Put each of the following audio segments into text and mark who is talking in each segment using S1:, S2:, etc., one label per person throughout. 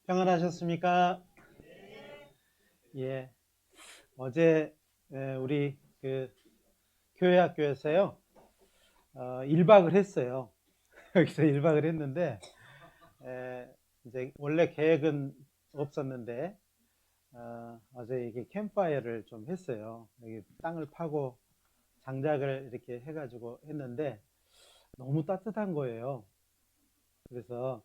S1: 평안하셨습니까? 예. 어제 우리 교회 학교에서요 1박을 했어요. 여기서 1박을 했는데 이제 원래 계획은 없었는데 어제 이게 캠프파이어를 좀 했어요. 여기 땅을 파고 장작을 이렇게 해가지고 했는데 너무 따뜻한 거예요. 그래서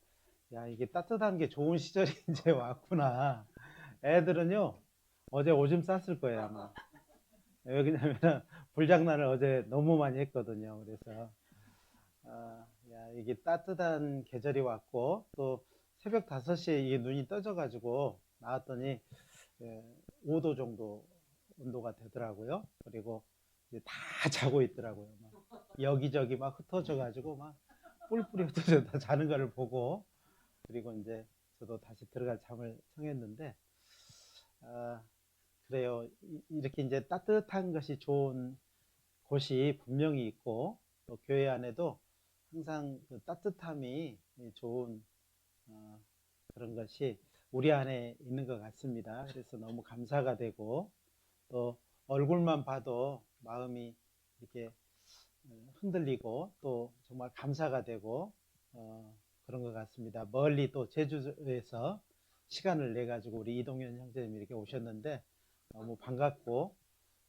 S1: 야, 이게 따뜻한 게 좋은 시절이 이제 왔구나. 애들은요 어제 오줌 쌌을 거예요 아마. 왜냐면 불장난을 어제 너무 많이 했거든요. 그래서 야, 이게 따뜻한 계절이 왔고 또 새벽 5시에 이게 눈이 떠져가지고 나왔더니 5도 정도 온도가 되더라고요. 그리고 이제 다 자고 있더라고요. 막 여기저기 막 흩어져가지고 막 뿔뿔이 흩어져 다 자는 거를 보고, 그리고 이제 저도 다시 들어갈 잠을 청했는데 아, 그래요. 이렇게 이제 따뜻한 것이 좋은 곳이 분명히 있고, 또 교회 안에도 항상 그 따뜻함이 좋은 그런 것이 우리 안에 있는 것 같습니다. 그래서 너무 감사가 되고, 또 얼굴만 봐도 마음이 이렇게 흔들리고 또 정말 감사가 되고 그런 것 같습니다. 멀리 또 제주에서 시간을 내 가지고 우리 이동현 형제님이 이렇게 오셨는데 너무 반갑고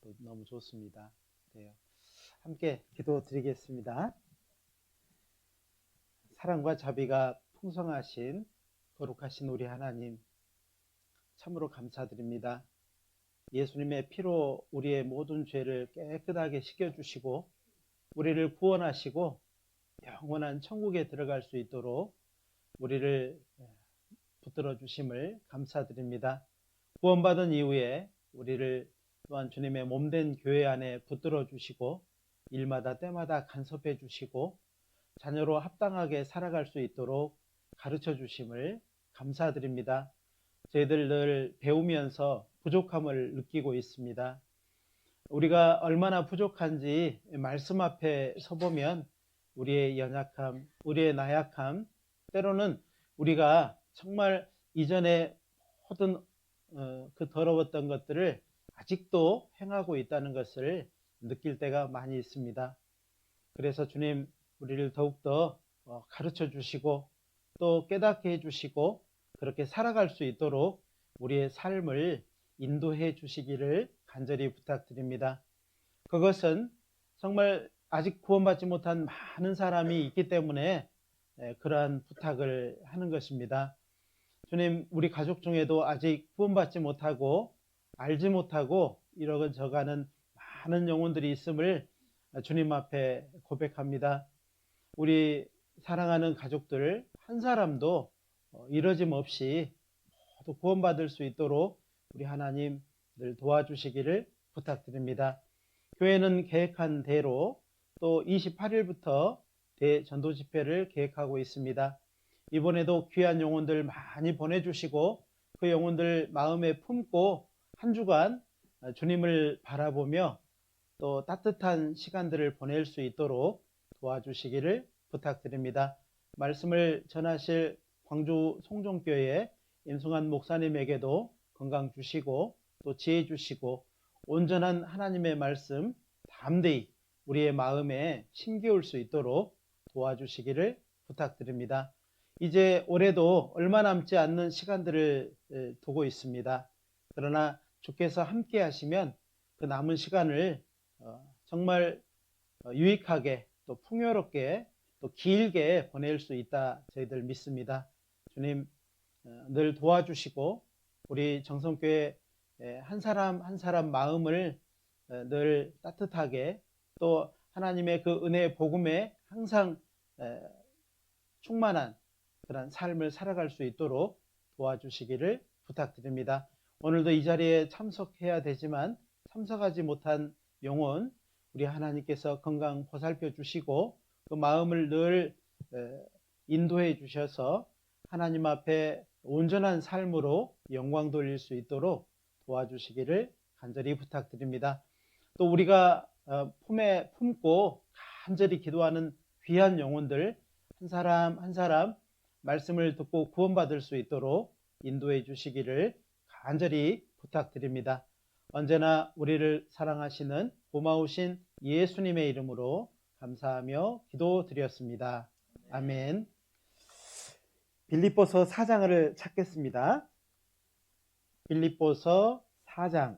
S1: 또 너무 좋습니다. 네. 함께 기도드리겠습니다. 사랑과 자비가 풍성하신 거룩하신 우리 하나님, 참으로 감사드립니다. 예수님의 피로 우리의 모든 죄를 깨끗하게 씻겨주시고 우리를 구원하시고 영원한 천국에 들어갈 수 있도록 우리를 붙들어 주심을 감사드립니다. 구원받은 이후에 우리를 또한 주님의 몸된 교회 안에 붙들어 주시고 일마다 때마다 간섭해 주시고 자녀로 합당하게 살아갈 수 있도록 가르쳐 주심을 감사드립니다. 저희들 늘 배우면서 부족함을 느끼고 있습니다. 우리가 얼마나 부족한지 말씀 앞에 서보면 우리의 연약함, 우리의 나약함, 때로는 우리가 정말 이전에 모든 그 더러웠던 것들을 아직도 행하고 있다는 것을 느낄 때가 많이 있습니다. 그래서 주님, 우리를 더욱더 가르쳐 주시고 또 깨닫게 해 주시고 그렇게 살아갈 수 있도록 우리의 삶을 인도해 주시기를 간절히 부탁드립니다. 그것은 정말 아직 구원받지 못한 많은 사람이 있기 때문에 그러한 부탁을 하는 것입니다. 주님, 우리 가족 중에도 아직 구원받지 못하고 알지 못하고 이러저러가는 많은 영혼들이 있음을 주님 앞에 고백합니다. 우리 사랑하는 가족들 한 사람도 이러짐 없이 모두 구원받을 수 있도록 우리 하나님 늘 도와주시기를 부탁드립니다. 교회는 계획한 대로 또 28일부터 대전도 집회를 계획하고 있습니다. 이번에도 귀한 영혼들 많이 보내주시고 그 영혼들 마음에 품고 한 주간 주님을 바라보며 또 따뜻한 시간들을 보낼 수 있도록 도와주시기를 부탁드립니다. 말씀을 전하실 광주 송정교회 임승환 목사님에게도 건강 주시고 또 지혜 주시고 온전한 하나님의 말씀 담대히 우리의 마음에 심기울 수 있도록 도와주시기를 부탁드립니다. 이제 올해도 얼마 남지 않는 시간들을 두고 있습니다. 그러나 주께서 함께 하시면 그 남은 시간을 정말 유익하게 또 풍요롭게 또 길게 보낼 수 있다 저희들 믿습니다. 주님 늘 도와주시고 우리 정성교회 한 사람 한 사람 마음을 늘 따뜻하게 또 하나님의 그 은혜의 복음에 항상 충만한 그런 삶을 살아갈 수 있도록 도와주시기를 부탁드립니다. 오늘도 이 자리에 참석해야 되지만 참석하지 못한 영혼 우리 하나님께서 건강 보살펴 주시고 그 마음을 늘 인도해 주셔서 하나님 앞에 온전한 삶으로 영광 돌릴 수 있도록 도와주시기를 간절히 부탁드립니다. 또 우리가 품에 품고 간절히 기도하는 귀한 영혼들 한 사람 한 사람 말씀을 듣고 구원받을 수 있도록 인도해 주시기를 간절히 부탁드립니다. 언제나 우리를 사랑하시는 고마우신 예수님의 이름으로 감사하며 기도드렸습니다. 아멘. 빌립보서 4장을 찾겠습니다. 빌립보서 4장.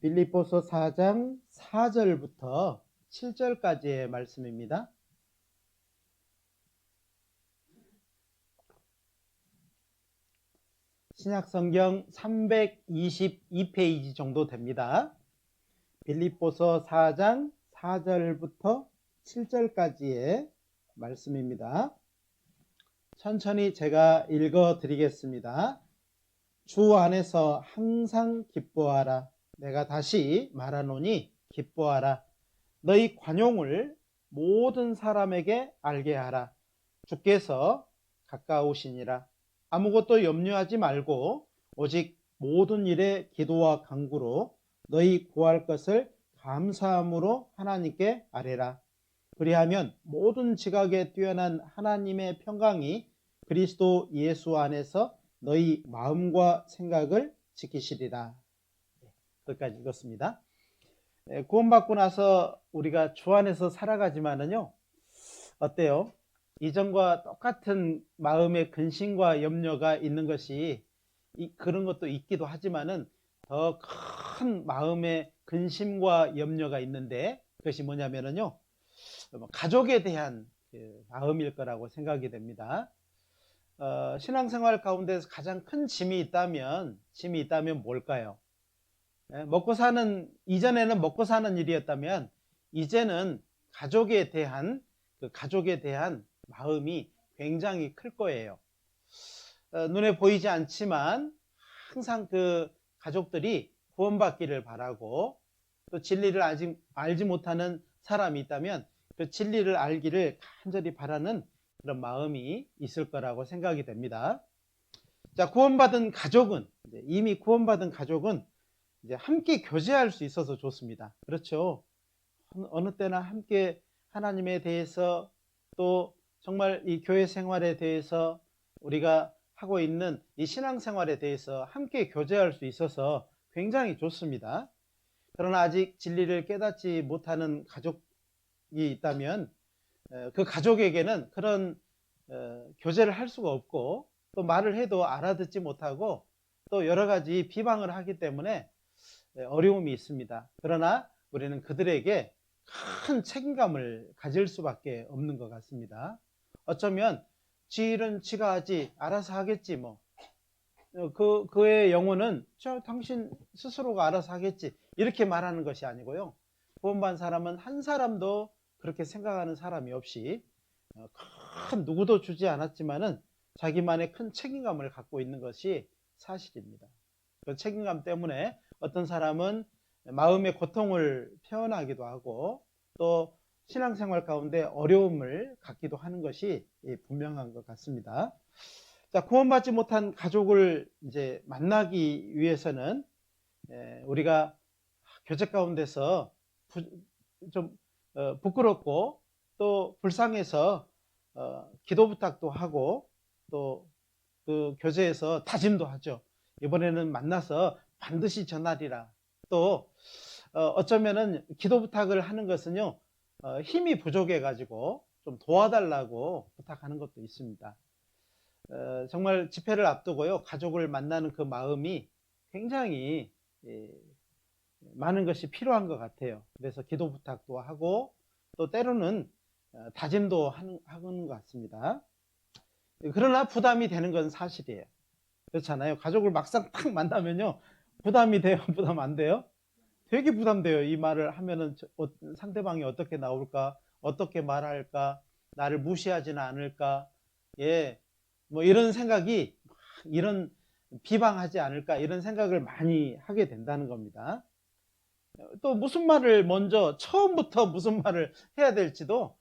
S1: 빌립보서 4장 4절부터 7절까지의 말씀입니다. 신약성경 322페이지 정도 됩니다. 빌립보서 4장 4절부터 7절까지의 말씀입니다. 천천히 제가 읽어 드리겠습니다. 주 안에서 항상 기뻐하라. 내가 다시 말하노니 기뻐하라. 너희 관용을 모든 사람에게 알게 하라. 주께서 가까우시니라. 아무것도 염려하지 말고 오직 모든 일에 기도와 간구로 너희 구할 것을 감사함으로 하나님께 아뢰라. 그리하면 모든 지각에 뛰어난 하나님의 평강이 그리스도 예수 안에서 너희 마음과 생각을 지키시리라. 거기까지 읽었습니다. 구원받고 나서 우리가 주 안에서 살아가지만은요, 어때요? 이전과 똑같은 마음의 근심과 염려가 있는 것이 그런 것도 있기도 하지만은 더 큰 마음의 근심과 염려가 있는데, 그것이 뭐냐면은요, 가족에 대한 마음일 거라고 생각이 됩니다. 신앙생활 가운데서 가장 큰 짐이 있다면 뭘까요? 이전에는 먹고 사는 일이었다면, 이제는 가족에 대한 마음이 굉장히 클 거예요. 눈에 보이지 않지만 항상 그 가족들이 구원받기를 바라고, 또 진리를 아직 알지 못하는 사람이 있다면 그 진리를 알기를 간절히 바라는 그런 마음이 있을 거라고 생각이 됩니다. 자, 이미 구원받은 가족은 이제 함께 교제할 수 있어서 좋습니다. 그렇죠? 어느 때나 함께 하나님에 대해서, 또 정말 이 교회 생활에 대해서, 우리가 하고 있는 이 신앙생활에 대해서 함께 교제할 수 있어서 굉장히 좋습니다. 그러나 아직 진리를 깨닫지 못하는 가족이 있다면 그 가족에게는 그런 교제를 할 수가 없고, 또 말을 해도 알아듣지 못하고, 또 여러 가지 비방을 하기 때문에 어려움이 있습니다. 그러나 우리는 그들에게 큰 책임감을 가질 수밖에 없는 것 같습니다. 어쩌면 지 일은 지가 하지, 알아서 하겠지 뭐, 그의 영혼은 당신 스스로가 알아서 하겠지, 이렇게 말하는 것이 아니고요, 구원받은 사람은 한 사람도 그렇게 생각하는 사람이 없이 큰 누구도 주지 않았지만은 자기만의 큰 책임감을 갖고 있는 것이 사실입니다. 그 책임감 때문에 어떤 사람은 마음의 고통을 표현하기도 하고, 또 신앙생활 가운데 어려움을 갖기도 하는 것이 분명한 것 같습니다. 자, 구원받지 못한 가족을 이제 만나기 위해서는 우리가 교제 가운데서 좀 부끄럽고 또 불쌍해서 기도 부탁도 하고, 또 그 교제에서 다짐도 하죠. 이번에는 만나서 반드시 전하리라. 또 어쩌면은 기도 부탁을 하는 것은요, 힘이 부족해 가지고 좀 도와달라고 부탁하는 것도 있습니다. 정말 집회를 앞두고요, 가족을 만나는 그 마음이 굉장히 많은 것이 필요한 것 같아요. 그래서 기도 부탁도 하고, 또 때로는 다짐도 하는 것 같습니다. 그러나 부담이 되는 건 사실이에요. 그렇잖아요. 가족을 막상 딱 만나면요, 부담이 돼요? 부담 안 돼요? 되게 부담돼요. 이 말을 하면은 상대방이 어떻게 나올까, 어떻게 말할까, 나를 무시하지는 않을까, 뭐 이런 생각이, 이런 비방하지 않을까, 이런 생각을 많이 하게 된다는 겁니다. 또 무슨 말을 처음부터 무슨 말을 해야 될지도,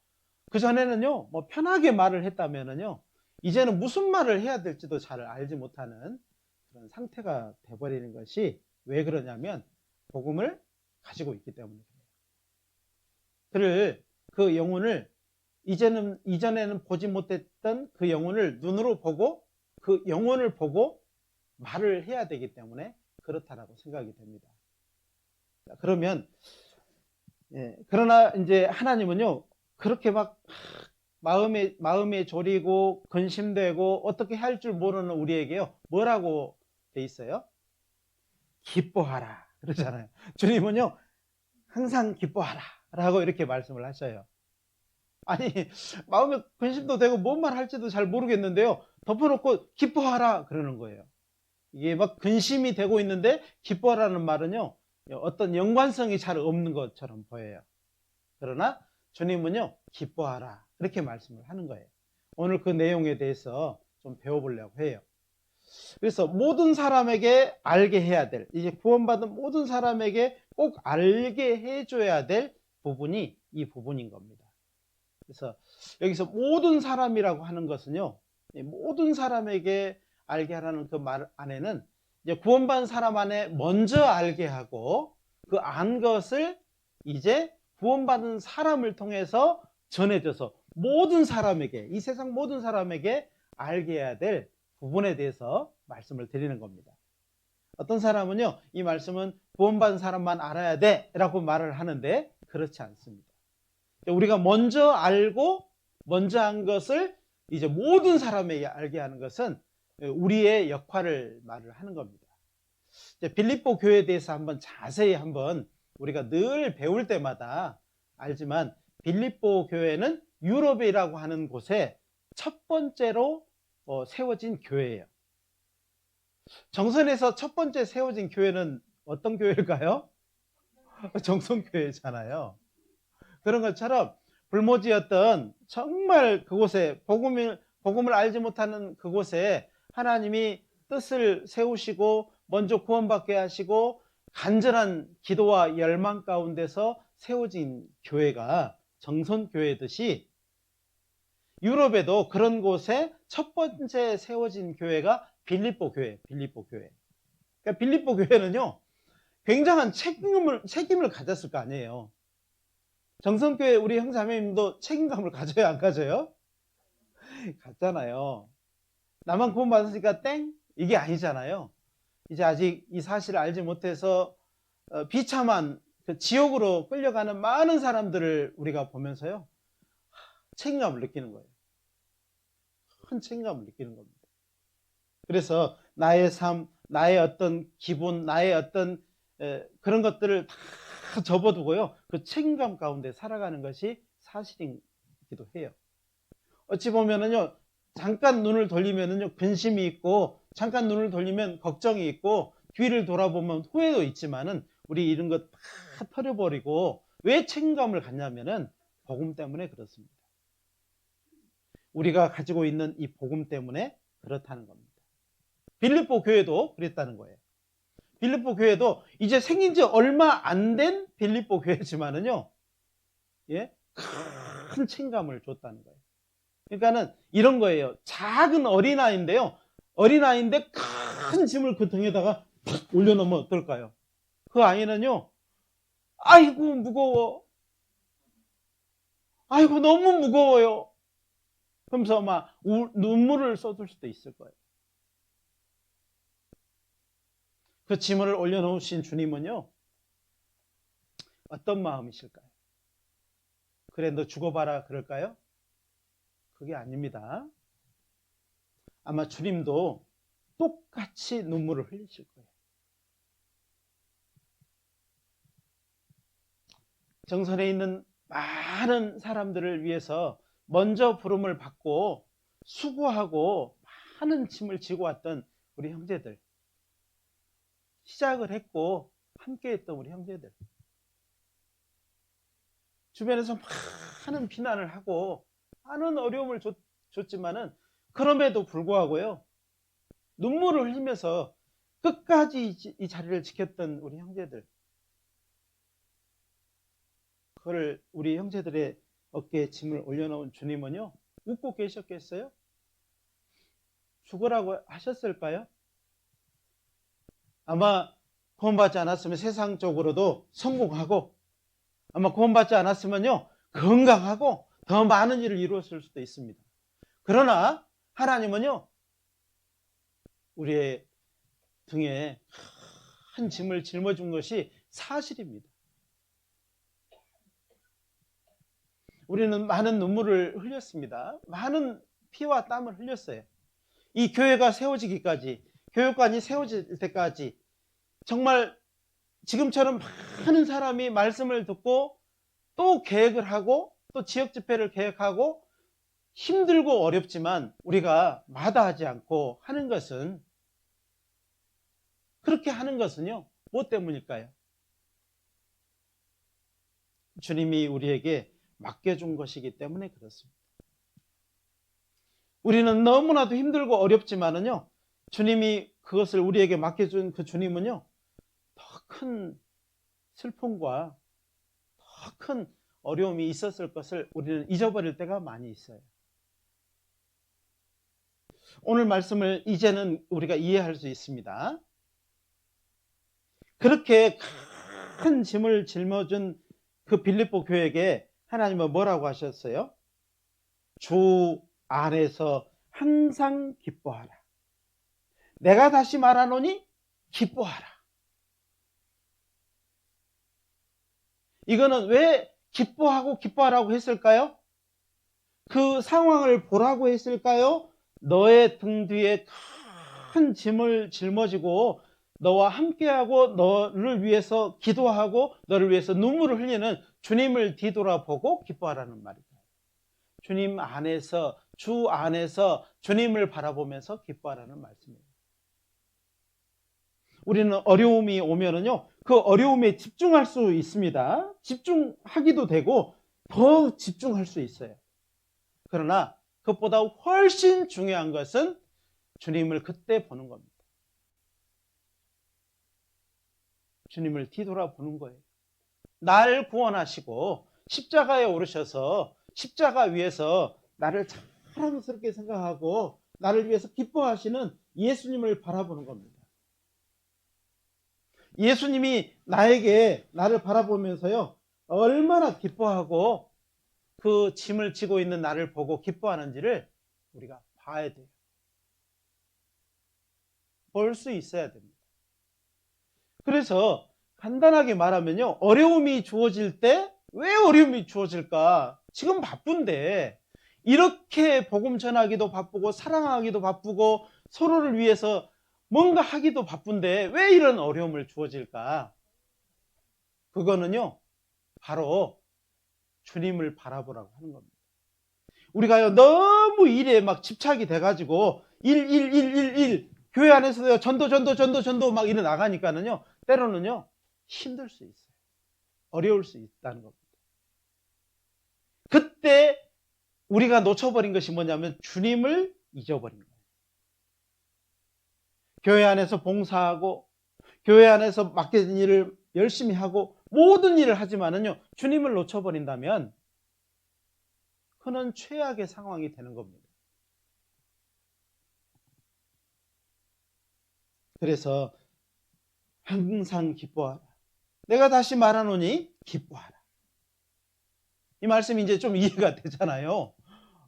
S1: 그전에는요, 뭐 편하게 말을 했다면은요, 이제는 무슨 말을 해야 될지도 잘 알지 못하는 그런 상태가 돼버리는 것이, 왜 그러냐면 복음을 가지고 있기 때문에 그래요. 그 영혼을 이전에는 보지 못했던 그 영혼을 눈으로 보고 그 영혼을 보고 말을 해야 되기 때문에 그렇다라고 생각이 됩니다. 그러면 그러나 이제 하나님은요 그렇게 막 마음에 졸이고 근심되고 어떻게 할 줄 모르는 우리에게요 뭐라고 돼 있어요? 기뻐하라 그러잖아요. 주님은요 항상 기뻐하라 라고 이렇게 말씀을 하셔요. 아니 마음에 근심도 되고 뭔 말 할지도 잘 모르겠는데요 덮어놓고 기뻐하라 그러는 거예요. 이게 막 근심이 되고 있는데 기뻐하라는 말은요 어떤 연관성이 잘 없는 것처럼 보여요. 그러나 주님은요 기뻐하라 이렇게 말씀을 하는 거예요. 오늘 그 내용에 대해서 좀 배워보려고 해요. 그래서 모든 사람에게 알게 해야 될, 이제 구원받은 모든 사람에게 꼭 알게 해줘야 될 부분이 이 부분인 겁니다. 그래서 여기서 모든 사람이라고 하는 것은요 모든 사람에게 알게 하라는 그 말 안에는 이제 구원받은 사람 안에 먼저 알게 하고 그 안 것을 이제 구원받은 사람을 통해서 전해져서 모든 사람에게, 이 세상 모든 사람에게 알게 해야 될 부분에 대해서 말씀을 드리는 겁니다. 어떤 사람은요 이 말씀은 구원받은 사람만 알아야 돼 라고 말을 하는데 그렇지 않습니다. 우리가 먼저 알고 먼저 한 것을 이제 모든 사람에게 알게 하는 것은 우리의 역할을 말을 하는 겁니다. 빌립보 교회에 대해서 한번 자세히 한번 우리가 늘 배울 때마다 알지만 빌립보 교회는 유럽이라고 하는 곳에 첫 번째로 세워진 교회예요. 정선에서 첫 번째 세워진 교회는 어떤 교회일까요? 정성교회잖아요. 그런 것처럼 불모지였던 정말 그곳에 복음을 알지 못하는 그곳에 하나님이 뜻을 세우시고 먼저 구원받게 하시고 간절한 기도와 열망 가운데서 세워진 교회가 정선교회듯이 유럽에도 그런 곳에 첫 번째 세워진 교회가 빌립보 교회. 그러니까 빌립보 교회는요 굉장한 책임을 가졌을 거 아니에요. 정성교회 우리 형제자매님도 책임감을 가져요, 안 가져요? 갖잖아요. 나만 구원받았으니까 땡? 이게 아니잖아요. 이제 아직 이 사실을 알지 못해서 비참한 그 지옥으로 끌려가는 많은 사람들을 우리가 보면서요 책임감을 느끼는 거예요. 큰 책임감을 느끼는 겁니다. 그래서 나의 삶, 나의 어떤 기분, 나의 어떤 그런 것들을 다 접어두고요 그 책임감 가운데 살아가는 것이 사실이기도 해요. 어찌 보면은요 잠깐 눈을 돌리면은요 근심이 있고 잠깐 눈을 돌리면 걱정이 있고 뒤를 돌아보면 후회도 있지만은 우리 이런 것 다 털어버리고 왜 책임감을 갖냐면은 복음 때문에 그렇습니다. 우리가 가지고 있는 이 복음 때문에 그렇다는 겁니다. 빌립보 교회도 그랬다는 거예요. 빌립보 교회도 이제 생긴 지 얼마 안 된 빌립보 교회지만은요 큰 책임감을 줬다는 거예요. 그러니까는 이런 거예요. 작은 어린아이인데요 어린아이인데 큰 짐을 그 등에다가 탁 올려놓으면 어떨까요? 그 아이는요 아이고 무거워, 아이고 너무 무거워요 그러면서 막 눈물을 쏟을 수도 있을 거예요. 그 짐을 올려놓으신 주님은요 어떤 마음이실까요? 그래 너 죽어봐라 그럴까요? 그게 아닙니다. 아마 주님도 똑같이 눈물을 흘리실 거예요. 정선에 있는 많은 사람들을 위해서 먼저 부름을 받고 수고하고 많은 짐을 지고 왔던 우리 형제들, 시작을 했고 함께 했던 우리 형제들, 주변에서 많은 비난을 하고 많은 어려움을 줬지만은 그럼에도 불구하고요 눈물을 흘리면서 끝까지 이 자리를 지켰던 우리 형제들, 그걸 우리 형제들의 어깨에 짐을 올려놓은 주님은요 웃고 계셨겠어요? 죽으라고 하셨을까요? 아마 구원받지 않았으면 세상적으로도 성공하고 아마 구원받지 않았으면요 건강하고 더 많은 일을 이루었을 수도 있습니다. 그러나 하나님은요, 우리의 등에 큰 짐을 짊어준 것이 사실입니다. 우리는 많은 눈물을 흘렸습니다. 많은 피와 땀을 흘렸어요. 이 교회가 세워지기까지, 교육관이 세워질 때까지 정말 지금처럼 많은 사람이 말씀을 듣고 또 계획을 하고 또 지역 집회를 계획하고 힘들고 어렵지만 우리가 마다하지 않고 하는 것은, 그렇게 하는 것은요, 무엇 때문일까요? 주님이 우리에게 맡겨준 것이기 때문에 그렇습니다. 우리는 너무나도 힘들고 어렵지만은요, 주님이 그것을 우리에게 맡겨준 그 주님은요, 더 큰 슬픔과 더 큰 어려움이 있었을 것을 우리는 잊어버릴 때가 많이 있어요. 오늘 말씀을 이제는 우리가 이해할 수 있습니다. 그렇게 큰 짐을 짊어진 그 빌립보 교회에게 하나님은 뭐라고 하셨어요? 주 안에서 항상 기뻐하라. 내가 다시 말하노니 기뻐하라. 이거는 왜 기뻐하라고 했을까요? 그 상황을 보라고 했을까요? 너의 등 뒤에 큰 짐을 짊어지고 너와 함께하고 너를 위해서 기도하고 너를 위해서 눈물을 흘리는 주님을 뒤돌아보고 기뻐하라는 말이다. 주님 안에서, 주 안에서 주님을 바라보면서 기뻐하라는 말씀입니다. 우리는 어려움이 오면은요, 그 어려움에 집중할 수 있습니다. 집중하기도 되고 더 집중할 수 있어요. 그러나 그것보다 훨씬 중요한 것은 주님을 그때 보는 겁니다. 주님을 뒤돌아보는 거예요. 날 구원하시고 십자가에 오르셔서 십자가 위에서 나를 사랑스럽게 생각하고 나를 위해서 기뻐하시는 예수님을 바라보는 겁니다. 예수님이 나를 바라보면서요, 얼마나 기뻐하고 그 짐을 지고 있는 나를 보고 기뻐하는지를 우리가 봐야 돼요. 볼 수 있어야 됩니다. 그래서 간단하게 말하면요, 어려움이 주어질 때 왜 어려움이 주어질까? 지금 바쁜데 이렇게 복음 전하기도 바쁘고 사랑하기도 바쁘고 서로를 위해서 뭔가 하기도 바쁜데 왜 이런 어려움을 주어질까? 그거는요, 바로 주님을 바라보라고 하는 겁니다. 우리가요, 너무 일에 막 집착이 돼가지고 일 교회 안에서도 전도 막 이래 나가니까는요, 때로는요 힘들 수 있어요. 어려울 수 있다는 겁니다. 그때 우리가 놓쳐버린 것이 뭐냐면 주님을 잊어버린 거예요. 교회 안에서 봉사하고 교회 안에서 맡겨진 일을 열심히 하고 모든 일을 하지만은요, 주님을 놓쳐버린다면 그는 최악의 상황이 되는 겁니다. 그래서 항상 기뻐하라. 내가 다시 말하노니 기뻐하라. 이 말씀이 이제 좀 이해가 되잖아요.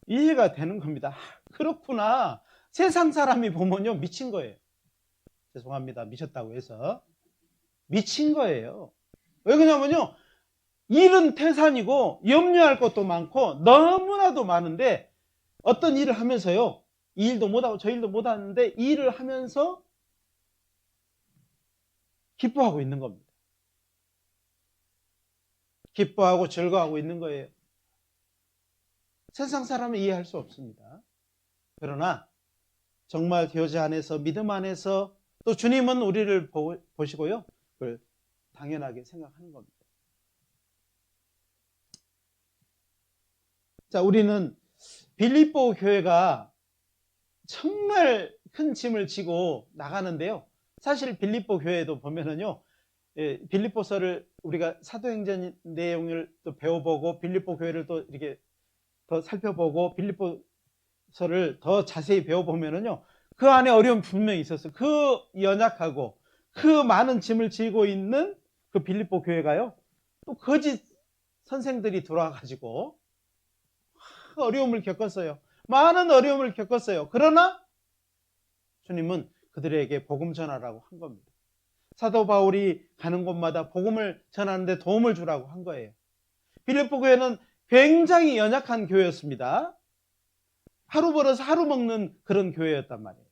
S1: 이해가 되는 겁니다. 그렇구나. 세상 사람이 보면요, 미친 거예요. 죄송합니다. 미쳤다고 해서. 미친 거예요. 왜 그러냐면요, 일은 태산이고 염려할 것도 많고 너무나도 많은데 어떤 일을 하면서요, 이 일도 못하고 저 일도 못하는데 이 일을 하면서 기뻐하고 있는 겁니다. 기뻐하고 즐거워하고 있는 거예요. 세상 사람은 이해할 수 없습니다. 그러나 정말 교제 안에서, 믿음 안에서 또 주님은 우리를 보시고요, 그걸 당연하게 생각하는 겁니다. 자, 우리는 빌립보 교회가 정말 큰 짐을 지고 나가는데요, 사실 빌립보 교회도 보면은요, 빌립보서를 우리가 사도행전 내용을 또 배워보고 빌립보 교회를 또 이렇게 더 살펴보고 빌립보서를 더 자세히 배워보면은요, 그 안에 어려움이 분명히 있었어요. 그 연약하고 그 많은 짐을 지고 있는 그 빌립보 교회가요, 또 거짓 선생들이 들어와가지고 어려움을 겪었어요. 많은 어려움을 겪었어요. 그러나 주님은 그들에게 복음 전하라고 한 겁니다. 사도 바울이 가는 곳마다 복음을 전하는데 도움을 주라고 한 거예요. 빌립보 교회는 굉장히 연약한 교회였습니다. 하루 벌어서 하루 먹는 그런 교회였단 말이에요.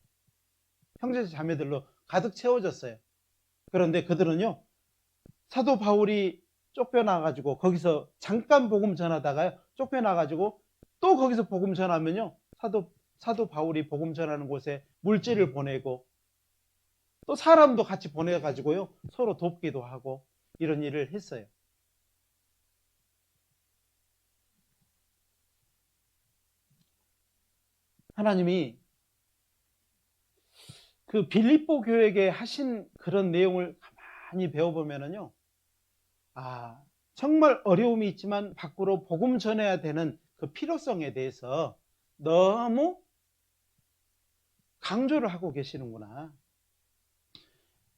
S1: 형제 자매들로 가득 채워졌어요. 그런데 그들은요, 사도 바울이 쫓겨나가지고 거기서 잠깐 복음 전하다가 쫓겨나가지고 또 거기서 복음 전하면요, 사도 바울이 복음 전하는 곳에 물질을 보내고 또 사람도 같이 보내가지고요, 서로 돕기도 하고 이런 일을 했어요. 하나님이 그 빌립보 교회에게 하신 그런 내용을 가만히 배워보면은요, 아, 정말 어려움이 있지만 밖으로 복음 전해야 되는 그 필요성에 대해서 너무 강조를 하고 계시는구나.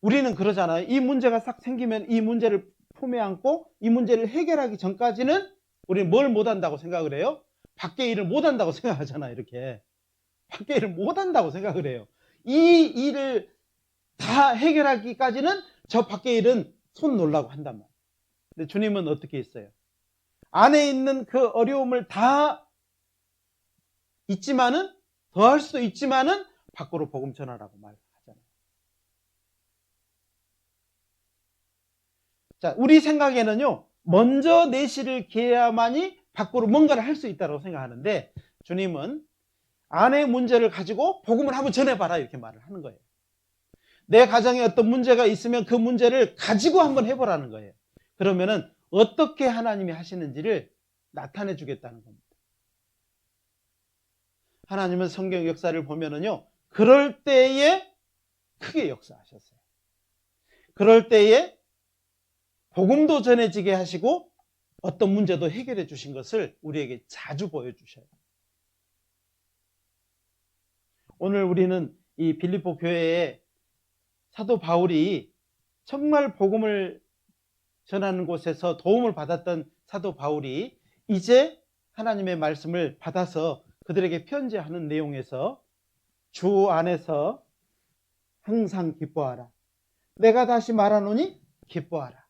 S1: 우리는 그러잖아요. 이 문제가 싹 생기면 이 문제를 품에 안고 이 문제를 해결하기 전까지는 우리는 뭘 못한다고 생각을 해요? 밖에 일을 못한다고 생각하잖아요. 이렇게 밖에 일을 못한다고 생각을 해요. 이 일을 다 해결하기까지는 저 밖에 일은 손 놓으려고 한단 말이에요. 근데 주님은 어떻게 했어요? 안에 있는 그 어려움을 다 있지만은, 더 할 수도 있지만은 밖으로 복음 전하라고 말하잖아요. 자, 우리 생각에는요, 먼저 내실을 기해야만이 밖으로 뭔가를 할 수 있다고 생각하는데, 주님은 안의 문제를 가지고 복음을 한번 전해봐라 이렇게 말을 하는 거예요. 내 가정에 어떤 문제가 있으면 그 문제를 가지고 한번 해보라는 거예요. 그러면은 어떻게 하나님이 하시는지를 나타내 주겠다는 겁니다. 하나님은 성경 역사를 보면은요, 그럴 때에 크게 역사하셨어요. 그럴 때에 복음도 전해지게 하시고 어떤 문제도 해결해 주신 것을 우리에게 자주 보여주셔요. 오늘 우리는 이 빌립보 교회에 사도 바울이 정말 복음을 전하는 곳에서 도움을 받았던 사도 바울이 이제 하나님의 말씀을 받아서 그들에게 편지하는 내용에서 주 안에서 항상 기뻐하라. 내가 다시 말하노니 기뻐하라.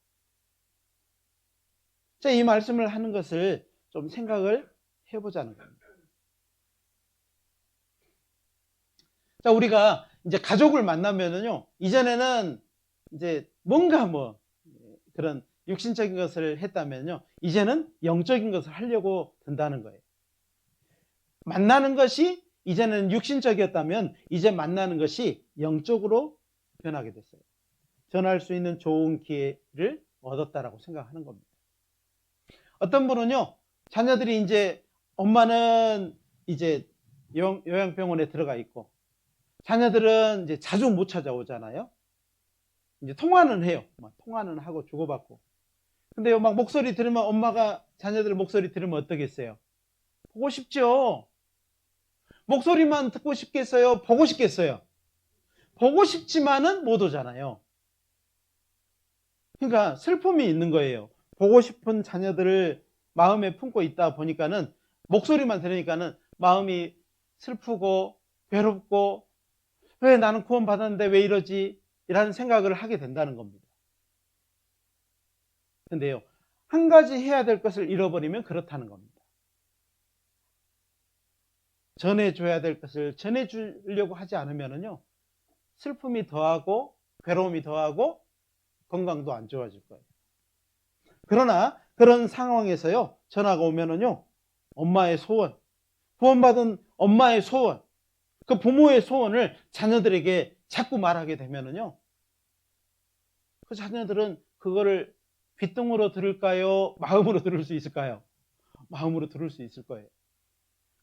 S1: 자, 이 말씀을 하는 것을 좀 생각을 해보자는 겁니다. 자, 우리가 이제 가족을 만나면은요, 이전에는 이제 뭔가 그런 육신적인 것을 했다면요, 이제는 영적인 것을 하려고 든다는 거예요. 만나는 것이 이제는 육신적이었다면 이제 만나는 것이 영적으로 변하게 됐어요. 전할 수 있는 좋은 기회를 얻었다라고 생각하는 겁니다. 어떤 분은요, 자녀들이 이제 엄마는 이제 요양병원에 들어가 있고 자녀들은 이제 자주 못 찾아오잖아요. 이제 통화는 해요. 통화는 하고 주고받고. 근데요, 막 목소리 들으면 엄마가 자녀들 목소리 들으면 어떠겠어요? 보고 싶죠. 목소리만 듣고 싶겠어요? 보고 싶겠어요? 보고 싶지만은 못 오잖아요. 그러니까 슬픔이 있는 거예요. 보고 싶은 자녀들을 마음에 품고 있다 보니까는 목소리만 들으니까는 마음이 슬프고 괴롭고 왜 나는 구원 받았는데 왜 이러지? 이라는 생각을 하게 된다는 겁니다. 근데요, 한 가지 해야 될 것을 잃어버리면 그렇다는 겁니다. 전해줘야 될 것을 전해주려고 하지 않으면요, 슬픔이 더하고 괴로움이 더하고 건강도 안 좋아질 거예요. 그러나 그런 상황에서요, 전화가 오면은요, 엄마의 소원, 구원받은 엄마의 소원, 그 부모의 소원을 자녀들에게 자꾸 말하게 되면은요, 그 자녀들은 그거를 귓등으로 들을까요? 마음으로 들을 수 있을까요? 마음으로 들을 수 있을 거예요.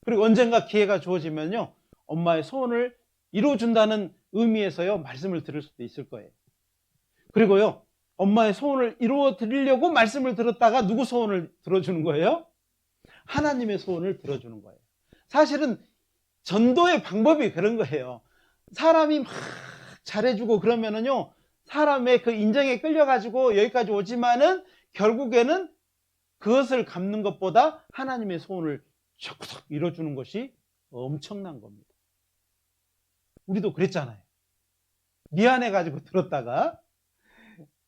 S1: 그리고 언젠가 기회가 주어지면요, 엄마의 소원을 이루어준다는 의미에서요, 말씀을 들을 수도 있을 거예요. 그리고요, 엄마의 소원을 이루어 드리려고 말씀을 들었다가 누구 소원을 들어주는 거예요? 하나님의 소원을 들어주는 거예요. 사실은 전도의 방법이 그런 거예요. 사람이 막 잘해주고 그러면은요, 사람의 그 인정에 끌려가지고 여기까지 오지만은 결국에는 그것을 갚는 것보다 하나님의 소원을 척척 이뤄주는 것이 엄청난 겁니다. 우리도 그랬잖아요. 미안해가지고 들었다가,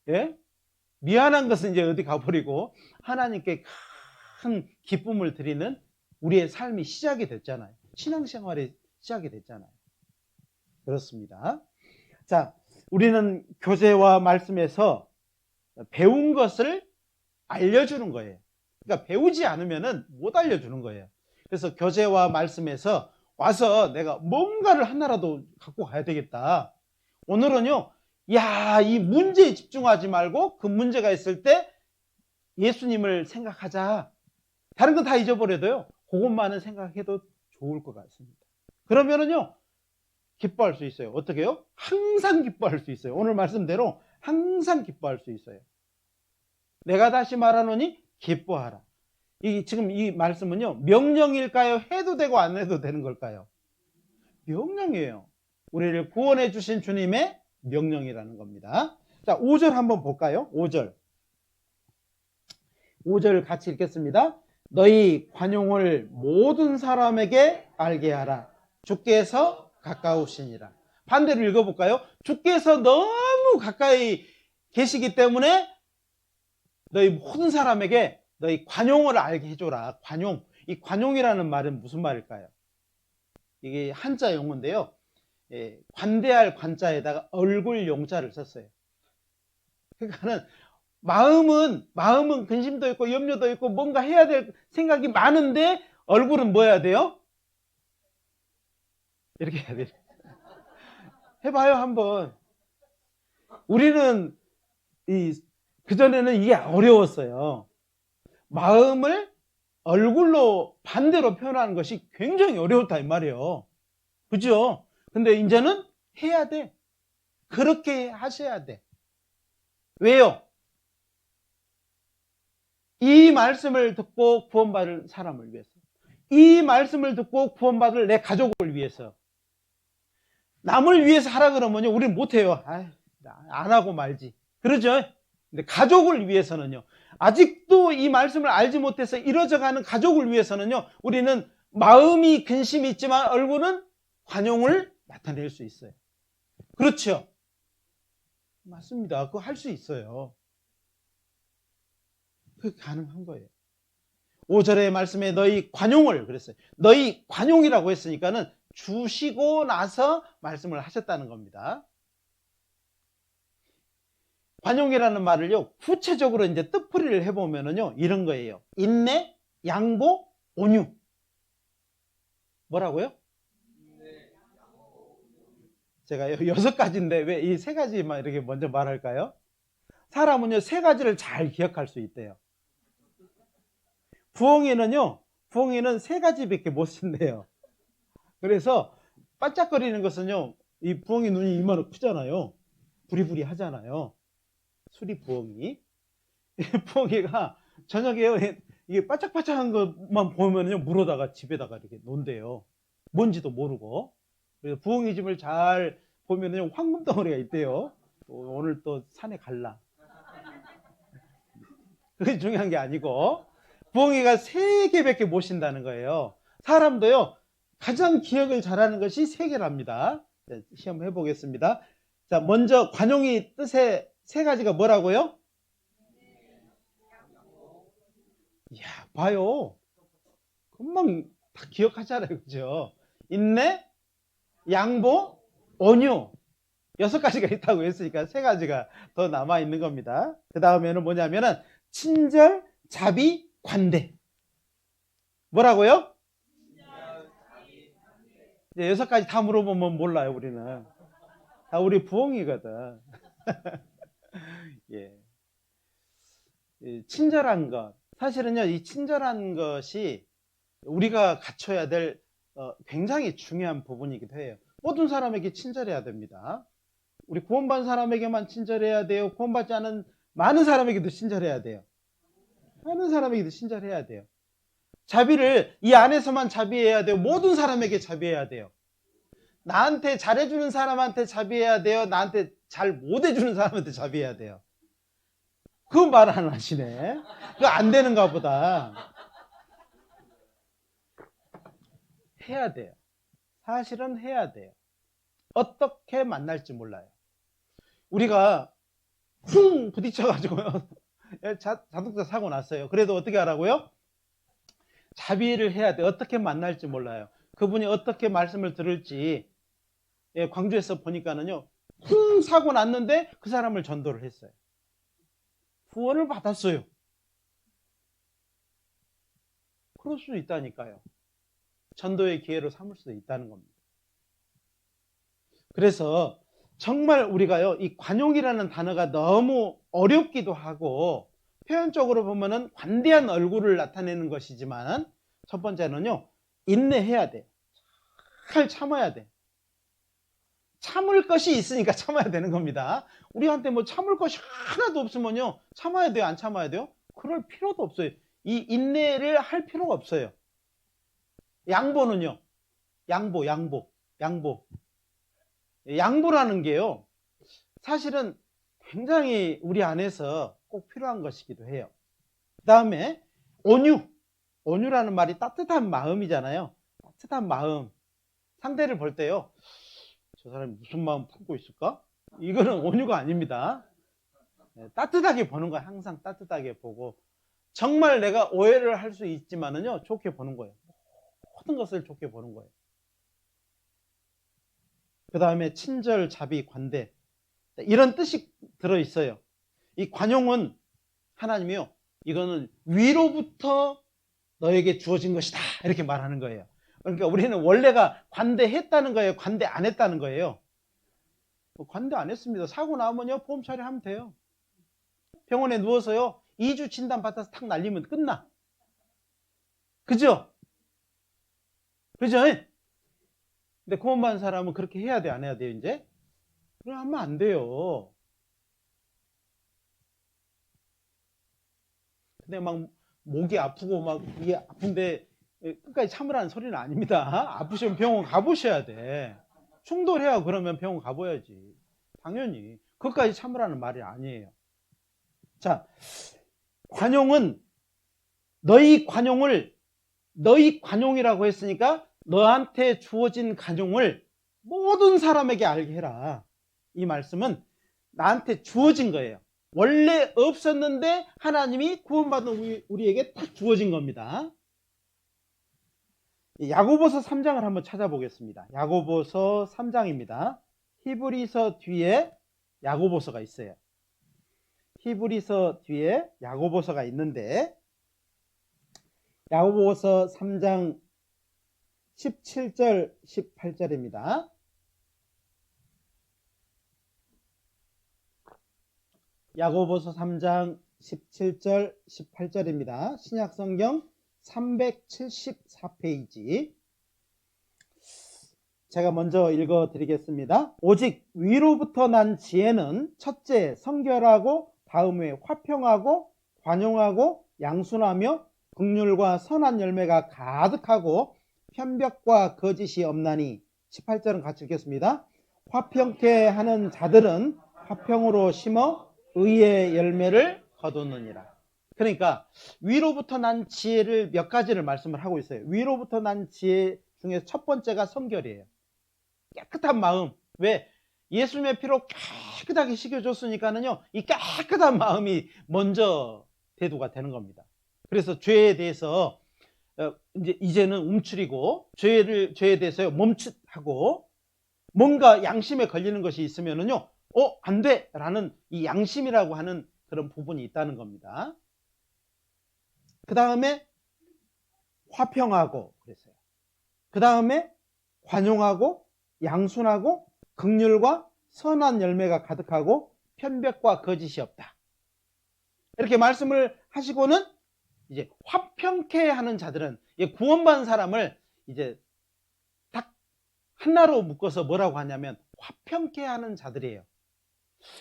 S1: 예? 미안한 것은 이제 어디 가버리고 하나님께 큰 기쁨을 드리는 우리의 삶이 시작이 됐잖아요. 신앙생활이 시작이 됐잖아요. 그렇습니다. 자, 우리는 교제와 말씀에서 배운 것을 알려주는 거예요. 그러니까 배우지 않으면 못 알려주는 거예요. 그래서 교제와 말씀에서 와서 내가 뭔가를 하나라도 갖고 가야 되겠다. 오늘은요, 이 문제에 집중하지 말고 그 문제가 있을 때 예수님을 생각하자. 다른 건 다 잊어버려도요, 그것만은 생각해도 좋을 것 같습니다. 그러면은요, 기뻐할 수 있어요. 어떻게 해요? 항상 기뻐할 수 있어요. 오늘 말씀대로 항상 기뻐할 수 있어요. 내가 다시 말하노니 기뻐하라. 지금 이 말씀은요, 명령일까요? 해도 되고 안 해도 되는 걸까요? 명령이에요. 우리를 구원해 주신 주님의 명령이라는 겁니다. 자, 5절 한번 볼까요? 5절. 5절 같이 읽겠습니다. 너희 관용을 모든 사람에게 알게 하라. 주께서 가까우시니라. 반대로 읽어볼까요? 주께서 너무 가까이 계시기 때문에 너희 모든 사람에게 너희 관용을 알게 해줘라. 관용. 이 관용이라는 말은 무슨 말일까요? 이게 한자 용어인데요. 관대할 관자에다가 얼굴 용자를 썼어요. 그러니까는 마음은 근심도 있고 염려도 있고 뭔가 해야 될 생각이 많은데 얼굴은 뭐 해야 돼요? 이렇게 해야 돼요. 해봐요, 한번. 우리는 그전에는 이게 어려웠어요. 마음을 얼굴로 반대로 표현하는 것이 굉장히 어려웠다 이 말이에요. 그죠? 근데 이제는 해야 돼. 그렇게 하셔야 돼. 왜요? 이 말씀을 듣고 구원받을 사람을 위해서, 이 말씀을 듣고 구원받을 내 가족을 위해서, 남을 위해서 하라 그러면요, 우리는 못해요. 안 하고 말지. 그러죠? 근데 가족을 위해서는요, 아직도 이 말씀을 알지 못해서 이뤄져가는 가족을 위해서는요, 우리는 마음이 근심이 있지만 얼굴은 관용을 나타낼 수 있어요. 그렇죠? 맞습니다. 그거 할 수 있어요. 그게 가능한 거예요. 5절의 말씀에 너희 관용을 그랬어요. 너희 관용이라고 했으니까는 주시고 나서 말씀을 하셨다는 겁니다. 관용이라는 말을요, 구체적으로 이제 뜻풀이를 해보면은요, 이런 거예요. 인내, 양보, 온유. 뭐라고요? 제가 6가지인데 왜 이 3가지만 이렇게 먼저 말할까요? 사람은요, 3가지를 잘 기억할 수 있대요. 부엉이는 3가지밖에 못 쓴대요. 그래서 반짝거리는 것은요, 이 부엉이 눈이 이만한 크잖아요. 부리부리 하잖아요. 수리 부엉이. 부엉이가 저녁에 이게 반짝반짝한 것만 보면요, 물어다가 집에다가 이렇게 논대요. 뭔지도 모르고. 그래서 부엉이 집을 잘 보면요, 황금 덩어리가 있대요. 오늘 또 산에 갈라. 그게 중요한 게 아니고, 부엉이가 3개밖에 못 쉰다는 거예요. 사람도요, 가장 기억을 잘하는 것이 3개랍니다. 시험 해보겠습니다. 자, 먼저 관용이 뜻의 3가지가 뭐라고요? 이야, 봐요. 금방 다 기억하잖아요. 그죠? 인내, 양보, 온유. 6가지가 있다고 했으니까 3가지가 더 남아있는 겁니다. 그 다음에는 뭐냐면은 친절, 자비, 관대. 뭐라고요? 이제 6가지 다 물어보면 몰라요, 우리는. 다 우리 부엉이거든. 예. 친절한 것. 사실은요, 이 친절한 것이 우리가 갖춰야 될 굉장히 중요한 부분이기도 해요. 모든 사람에게 친절해야 됩니다. 우리 구원받은 사람에게만 친절해야 돼요. 구원받지 않은 많은 사람에게도 친절해야 돼요. 많은 사람에게도 친절해야 돼요. 자비를 이 안에서만 자비해야 돼요. 모든 사람에게 자비해야 돼요. 나한테 잘해주는 사람한테 자비해야 돼요. 나한테 잘 못해주는 사람한테 자비해야 돼요. 그 말 안 하시네. 그거 안 되는가 보다. 해야 돼요. 사실은 해야 돼요. 어떻게 만날지 몰라요. 우리가 쿵 부딪혀가지고요. 자동차 사고 났어요. 그래도 어떻게 하라고요? 자비를 해야 돼. 어떻게 만날지 몰라요. 그분이 어떻게 말씀을 들을지. 광주에서 보니까는요, 쿵 사고 났는데 그 사람을 전도를 했어요. 구원을 받았어요. 그럴 수도 있다니까요. 전도의 기회로 삼을 수도 있다는 겁니다. 그래서 정말 우리가요, 이 관용이라는 단어가 너무 어렵기도 하고, 표현적으로 보면은 관대한 얼굴을 나타내는 것이지만, 첫 번째는요, 인내해야 돼. 잘 참아야 돼. 참을 것이 있으니까 참아야 되는 겁니다. 우리한테 뭐 참을 것이 하나도 없으면요, 참아야 돼요, 안 참아야 돼요? 그럴 필요도 없어요. 이 인내를 할 필요가 없어요. 양보는요, 양보. 양보라는 게요, 사실은 굉장히 우리 안에서 꼭 필요한 것이기도 해요. 그 다음에 온유라는 말이 따뜻한 마음이잖아요. 따뜻한 마음. 상대를 볼 때요, 저 사람이 무슨 마음 품고 있을까? 이거는 온유가 아닙니다. 따뜻하게 보는 거예요. 항상 따뜻하게 보고, 정말 내가 오해를 할 수 있지만은요, 좋게 보는 거예요. 모든 것을 좋게 보는 거예요. 그 다음에 친절, 자비, 관대, 이런 뜻이 들어있어요. 이 관용은 하나님이요, 이거는 위로부터 너에게 주어진 것이다, 이렇게 말하는 거예요. 그러니까 우리는 원래가 관대했다는 거예요, 관대 안 했다는 거예요? 관대 안 했습니다. 사고 나면요, 보험 처리하면 돼요. 병원에 누워서요, 2주 진단 받아서 탁 날리면 끝나. 그죠? 근데 구원받은 사람은 그렇게 해야 돼, 안 해야 돼요, 이제? 그럼 하면 안 돼요. 근데 막 목이 아프고 막 이게 아픈데 끝까지 참으라는 소리는 아닙니다. 아프시면 병원 가보셔야 돼. 충돌해야 그러면 병원 가봐야지. 당연히. 그것까지 참으라는 말이 아니에요. 자, 관용은 너희 관용이라고 했으니까 너한테 주어진 관용을 모든 사람에게 알게 해라. 이 말씀은 나한테 주어진 거예요. 원래 없었는데 하나님이 구원받은 우리에게 딱 주어진 겁니다. 야고보서 3장을 한번 찾아보겠습니다. 야고보서 3장입니다. 히브리서 뒤에 야고보서가 있어요. 히브리서 뒤에 야고보서가 있는데, 야고보서 3장 17절 18절입니다. 야고보서 3장 17절 18절입니다. 신약성경 374페이지. 제가 먼저 읽어드리겠습니다. 오직 위로부터 난 지혜는 첫째 성결하고, 다음에 화평하고, 관용하고, 양순하며, 긍휼과 선한 열매가 가득하고, 편벽과 거짓이 없나니. 18절은 같이 읽겠습니다. 화평케 하는 자들은 화평으로 심어 의의 열매를 거두느니라. 그러니까 위로부터 난 지혜를 몇 가지를 말씀을 하고 있어요. 위로부터 난 지혜 중에 첫 번째가 성결이에요. 깨끗한 마음. 왜? 예수님의 피로 깨끗하게 씻겨줬으니까는요, 이 깨끗한 마음이 먼저 대두가 되는 겁니다. 그래서 죄에 대해서 이제는 움츠리고, 죄에 대해서 멈칫하고, 뭔가 양심에 걸리는 것이 있으면은요, 안 돼! 라는 이 양심이라고 하는 그런 부분이 있다는 겁니다. 그 다음에 화평하고 그랬어요. 그 다음에 관용하고, 양순하고, 긍휼과 선한 열매가 가득하고, 편벽과 거짓이 없다. 이렇게 말씀을 하시고는 이제 화평케 하는 자들은, 구원받은 사람을 이제 딱 하나로 묶어서 뭐라고 하냐면 화평케 하는 자들이에요.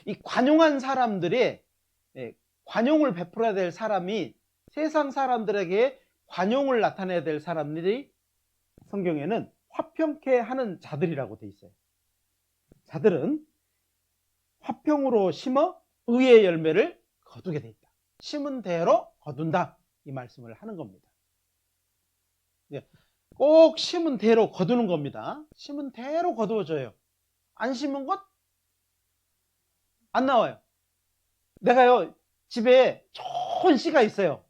S1: 이 관용한 사람들의, 관용을 베풀어야 될 사람이, 세상 사람들에게 관용을 나타내야 될 사람들이 성경에는 화평케 하는 자들이라고 돼 있어요. 자들은 화평으로 심어 의의 열매를 거두게 돼 있다. 심은 대로 거둔다, 이 말씀을 하는 겁니다. 꼭 심은 대로 거두는 겁니다. 심은 대로 거두어져요. 안 심은 것 안 나와요. 내가요, 집에 좋은 씨가 있어요.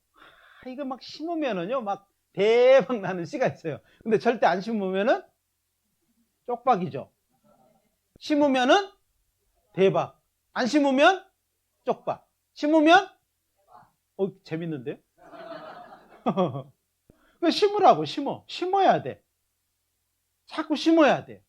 S1: 이거 막 심으면은요, 막 대박 나는 씨가 있어요. 근데 절대 안 심으면은 쪽박이죠. 심으면은 대박. 안 심으면 쪽박. 심으면 재밌는데요? 심으라고, 심어야 돼. 자꾸 심어야 돼.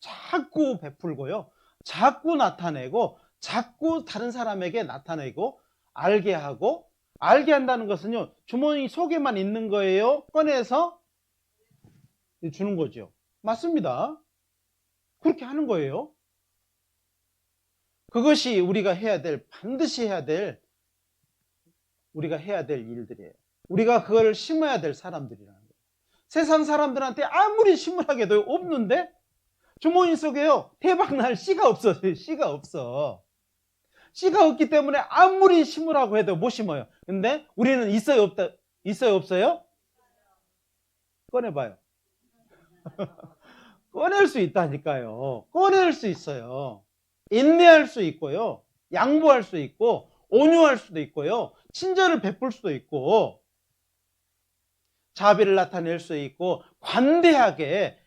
S1: 자꾸 베풀고요. 자꾸 나타내고, 자꾸 다른 사람에게 나타내고, 알게 하고, 알게 한다는 것은요, 주머니 속에만 있는 거예요? 꺼내서 주는 거죠. 맞습니다. 그렇게 하는 거예요. 그것이 반드시 우리가 해야 될 일들이에요. 우리가 그걸 심어야 될 사람들이라는 거예요. 세상 사람들한테 아무리 심으라고 해도 없는데, 주머니 속에요, 대박 날 씨가 없어요. 씨가 없어. 씨가 없기 때문에 아무리 심으라고 해도 못 심어요. 근데 우리는 있어요, 없어요? 꺼내봐요. 꺼낼 수 있다니까요. 꺼낼 수 있어요. 인내할 수 있고요. 양보할 수 있고, 온유할 수도 있고요. 친절을 베풀 수도 있고, 자비를 나타낼 수 있고, 관대하게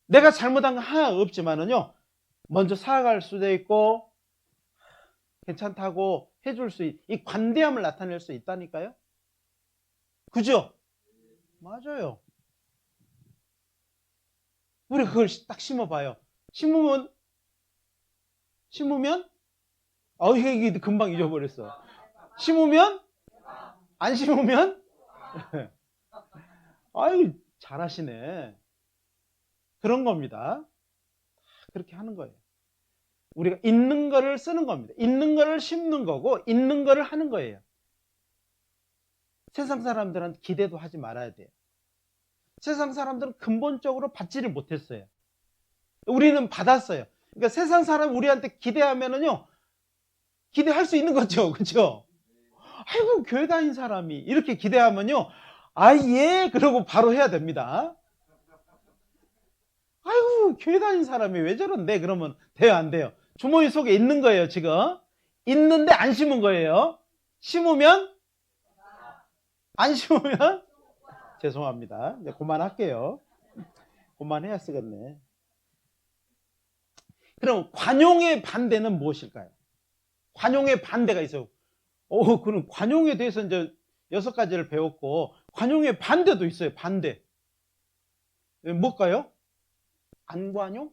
S1: 내가 잘못한 거 하나 없지만은요, 먼저 사과할 수도 있고, 괜찮다고 해줄 이 관대함을 나타낼 수 있다니까요. 그죠? 맞아요. 우리 그걸 딱 심어봐요. 심으면 이게 금방 잊어버렸어. 심으면 안 심으면 아유, 잘하시네. 그런 겁니다. 그렇게 하는 거예요. 우리가 있는 거를 쓰는 겁니다. 있는 거를 심는 거고, 있는 거를 하는 거예요. 세상 사람들한테 기대도 하지 말아야 돼요. 세상 사람들은 근본적으로 받지를 못했어요. 우리는 받았어요. 그러니까 세상 사람 우리한테 기대하면은요, 기대할 수 있는 거죠. 그렇죠? 아이고, 교회 다닌 사람이 이렇게 기대하면요, 예, 그러고 바로 해야 됩니다. 아이고, 교회 다닌 사람이 왜 저런데? 그러면 돼요, 안 돼요? 주머니 속에 있는 거예요, 지금. 있는데 안 심은 거예요. 심으면? 안 심으면? 죄송합니다. 이제 그만할게요. 그만해야 쓰겠네. 그럼 관용의 반대는 무엇일까요? 관용의 반대가 있어요. 그럼 관용에 대해서 이제 6가지를 배웠고, 관용의 반대도 있어요. 반대. 뭘까요? 안 관용?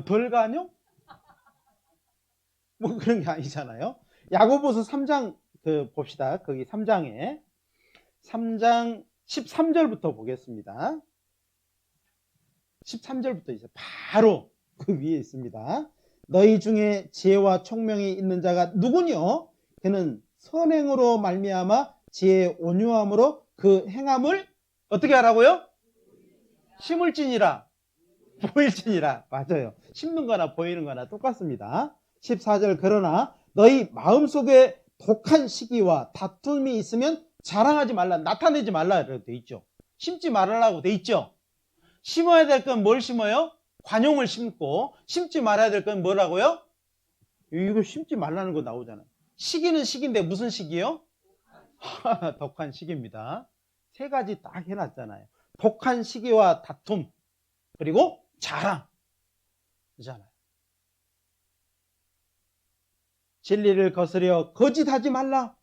S1: 덜 관용? 뭐 그런 게 아니잖아요. 야고보서 3장 봅시다. 거기 3장 13절부터 보겠습니다. 13절부터 있어요. 바로 그 위에 있습니다. 너희 중에 지혜와 총명이 있는 자가 누구뇨? 그는 선행으로 말미암아 지혜의 온유함으로 그 행함을 어떻게 하라고요? 심을지니라, 보일지니라. 맞아요. 심는 거나 보이는 거나 똑같습니다. 14절 그러나 너희 마음속에 독한 시기와 다툼이 있으면 자랑하지 말라, 나타내지 말라 돼 있죠. 심지 말라고 돼 있죠. 심어야 될 건 뭘 심어요? 관용을 심고, 심지 말아야 될 건 뭐라고요? 이거 심지 말라는 거 나오잖아요. 시기는 시기인데 무슨 시기요? 독한 시기입니다. 3가지 딱 해놨잖아요. 독한 시기와 다툼, 그리고 자랑. 그잖아요. 진리를 거스려 거짓하지 말라.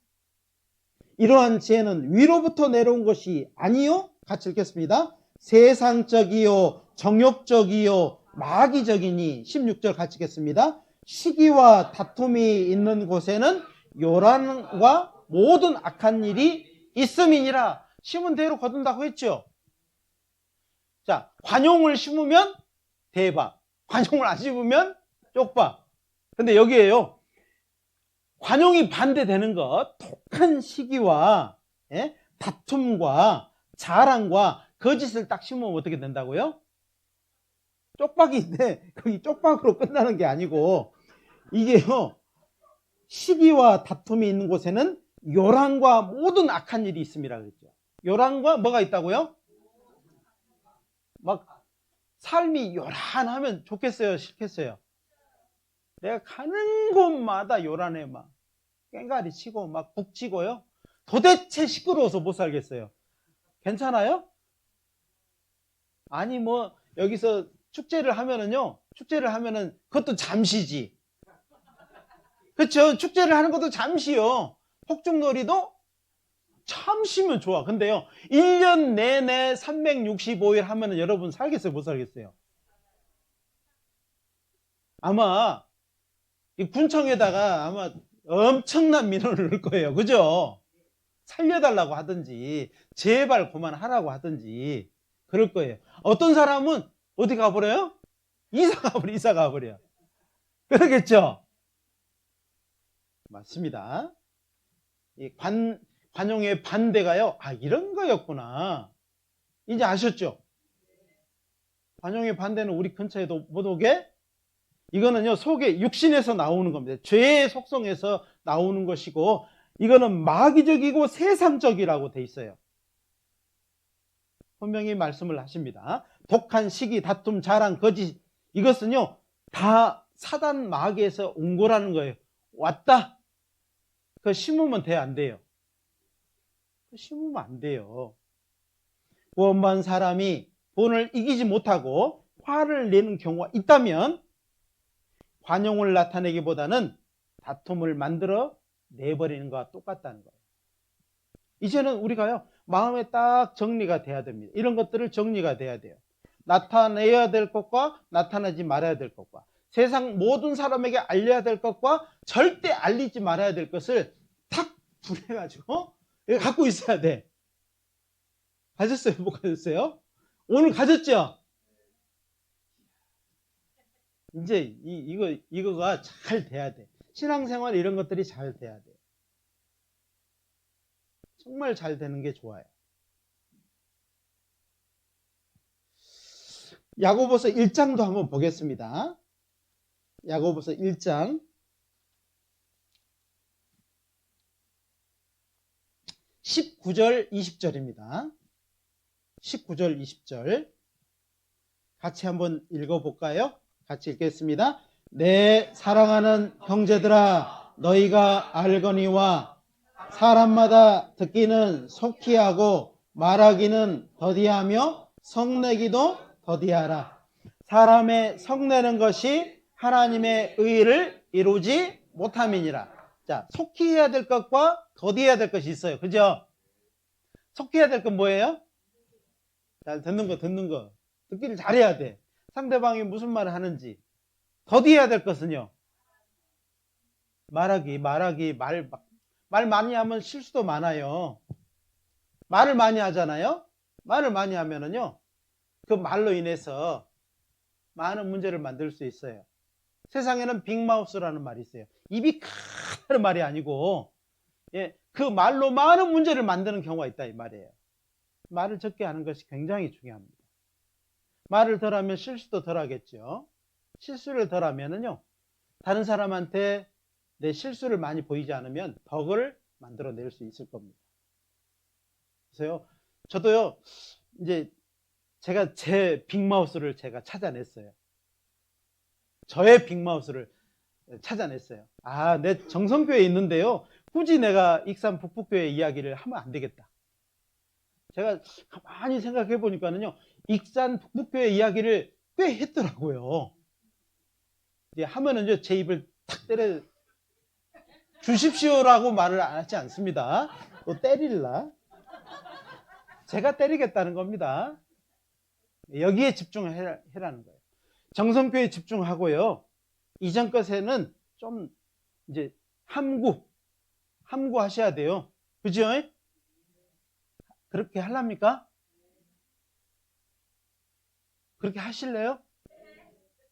S1: 이러한 지혜는 위로부터 내려온 것이 아니요. 같이 읽겠습니다. 세상적이요, 정욕적이요, 마귀적이니. 16절 같이 읽겠습니다. 시기와 다툼이 있는 곳에는 요란과 모든 악한 일이 있음이니라. 심은 대로 거둔다고 했죠. 자, 관용을 심으면 대박, 관용을 안 심으면 쪽박. 근데 여기에요, 관용이 반대되는 것, 독한 시기와 다툼과 자랑과 거짓을 딱 심으면 어떻게 된다고요? 쪽박인데 거기 쪽박으로 끝나는 게 아니고, 이게요, 시기와 다툼이 있는 곳에는 요란과 모든 악한 일이 있음이라 그랬죠. 요란과 뭐가 있다고요? 막 삶이 요란하면 좋겠어요? 싫겠어요? 내가 가는 곳마다 요란해. 막 꽹가리 치고 막 북치고요. 도대체 시끄러워서 못 살겠어요. 괜찮아요? 아니 뭐 여기서 축제를 하면은요. 축제를 하면은 그것도 잠시지. 그렇죠? 축제를 하는 것도 잠시요. 폭죽놀이도 잠시면 좋아. 근데요. 1년 내내 365일 하면은 여러분 살겠어요? 못 살겠어요? 아마 이 군청에다가 아마 엄청난 민원을 넣을 거예요. 그죠? 살려달라고 하든지 제발 그만하라고 하든지 그럴 거예요. 어떤 사람은 어디 가버려요? 이사 가버려. 그러겠죠? 맞습니다. 이 관용의 반대가요. 아, 이런 거였구나. 이제 아셨죠? 관용의 반대는 우리 근처에도 못 오게? 이거는요, 속에 육신에서 나오는 겁니다. 죄의 속성에서 나오는 것이고, 이거는 마귀적이고 세상적이라고 돼 있어요. 분명히 말씀을 하십니다. 독한 시기, 다툼, 자랑, 거짓, 이것은요, 다 사단 마귀에서 온 거라는 거예요. 왔다. 그거 심으면 돼, 안 돼요? 심으면 안 돼요. 구원받은 사람이 본을 이기지 못하고 화를 내는 경우가 있다면 관용을 나타내기보다는 다툼을 만들어 내버리는 것과 똑같다는 거예요. 이제는 우리가요, 마음에 딱 정리가 돼야 됩니다. 이런 것들을 정리가 돼야 돼요. 나타내야 될 것과 나타나지 말아야 될 것과 세상 모든 사람에게 알려야 될 것과 절대 알리지 말아야 될 것을 탁 분해가지고 갖고 있어야 돼. 가졌어요? 못 가졌어요? 오늘 가졌죠? 이제 이거가 잘 돼야 돼. 신앙생활 이런 것들이 잘 돼야 돼. 정말 잘 되는 게 좋아요. 야고보서 1장도 한번 보겠습니다. 야고보서 1장 19절 20절입니다. 19절 20절 같이 한번 읽어볼까요? 같이 읽겠습니다. 내 사랑하는 형제들아 너희가 알거니와 사람마다 듣기는 속히 하고 말하기는 더디하며 성내기도 더디하라. 사람의 성내는 것이 하나님의 의를 이루지 못함이니라. 자, 속히 해야 될 것과 더디해야 될 것이 있어요. 그죠? 속히 해야 될 건 뭐예요? 잘 듣는 거. 듣기를 잘해야 돼. 상대방이 무슨 말을 하는지. 더디해야 될 것은요. 말하기. 말 많이 하면 실수도 많아요. 말을 많이 하잖아요. 말을 많이 하면은요. 그 말로 인해서 많은 문제를 만들 수 있어요. 세상에는 빅마우스라는 말이 있어요. 입이 크다는 말이 아니고 그 말로 많은 문제를 만드는 경우가 있다 이 말이에요. 말을 적게 하는 것이 굉장히 중요합니다. 말을 덜 하면 실수도 덜 하겠죠. 실수를 덜 하면은요. 다른 사람한테 내 실수를 많이 보이지 않으면 덕을 만들어낼 수 있을 겁니다. 그래서요. 저도요. 이제 제가 제 빅마우스를 제가 찾아냈어요. 저의 빅마우스를 찾아냈어요. 아, 내 정성교회에 있는데요. 굳이 내가 익산 북북교회 이야기를 하면 안 되겠다. 제가 가만히 생각해 보니까는요. 익산 북북교회 이야기를 꽤 했더라고요. 이제 하면은요. 제 입을 탁 때려 주십시오라고 말을 하지 않습니다. 또 때릴라. 제가 때리겠다는 겁니다. 여기에 집중해라는 거예요. 정성교회에 집중하고요. 이전 것에는 좀 이제 함구하셔야 돼요. 그죠? 그렇게 하랍니까? 그렇게 하실래요?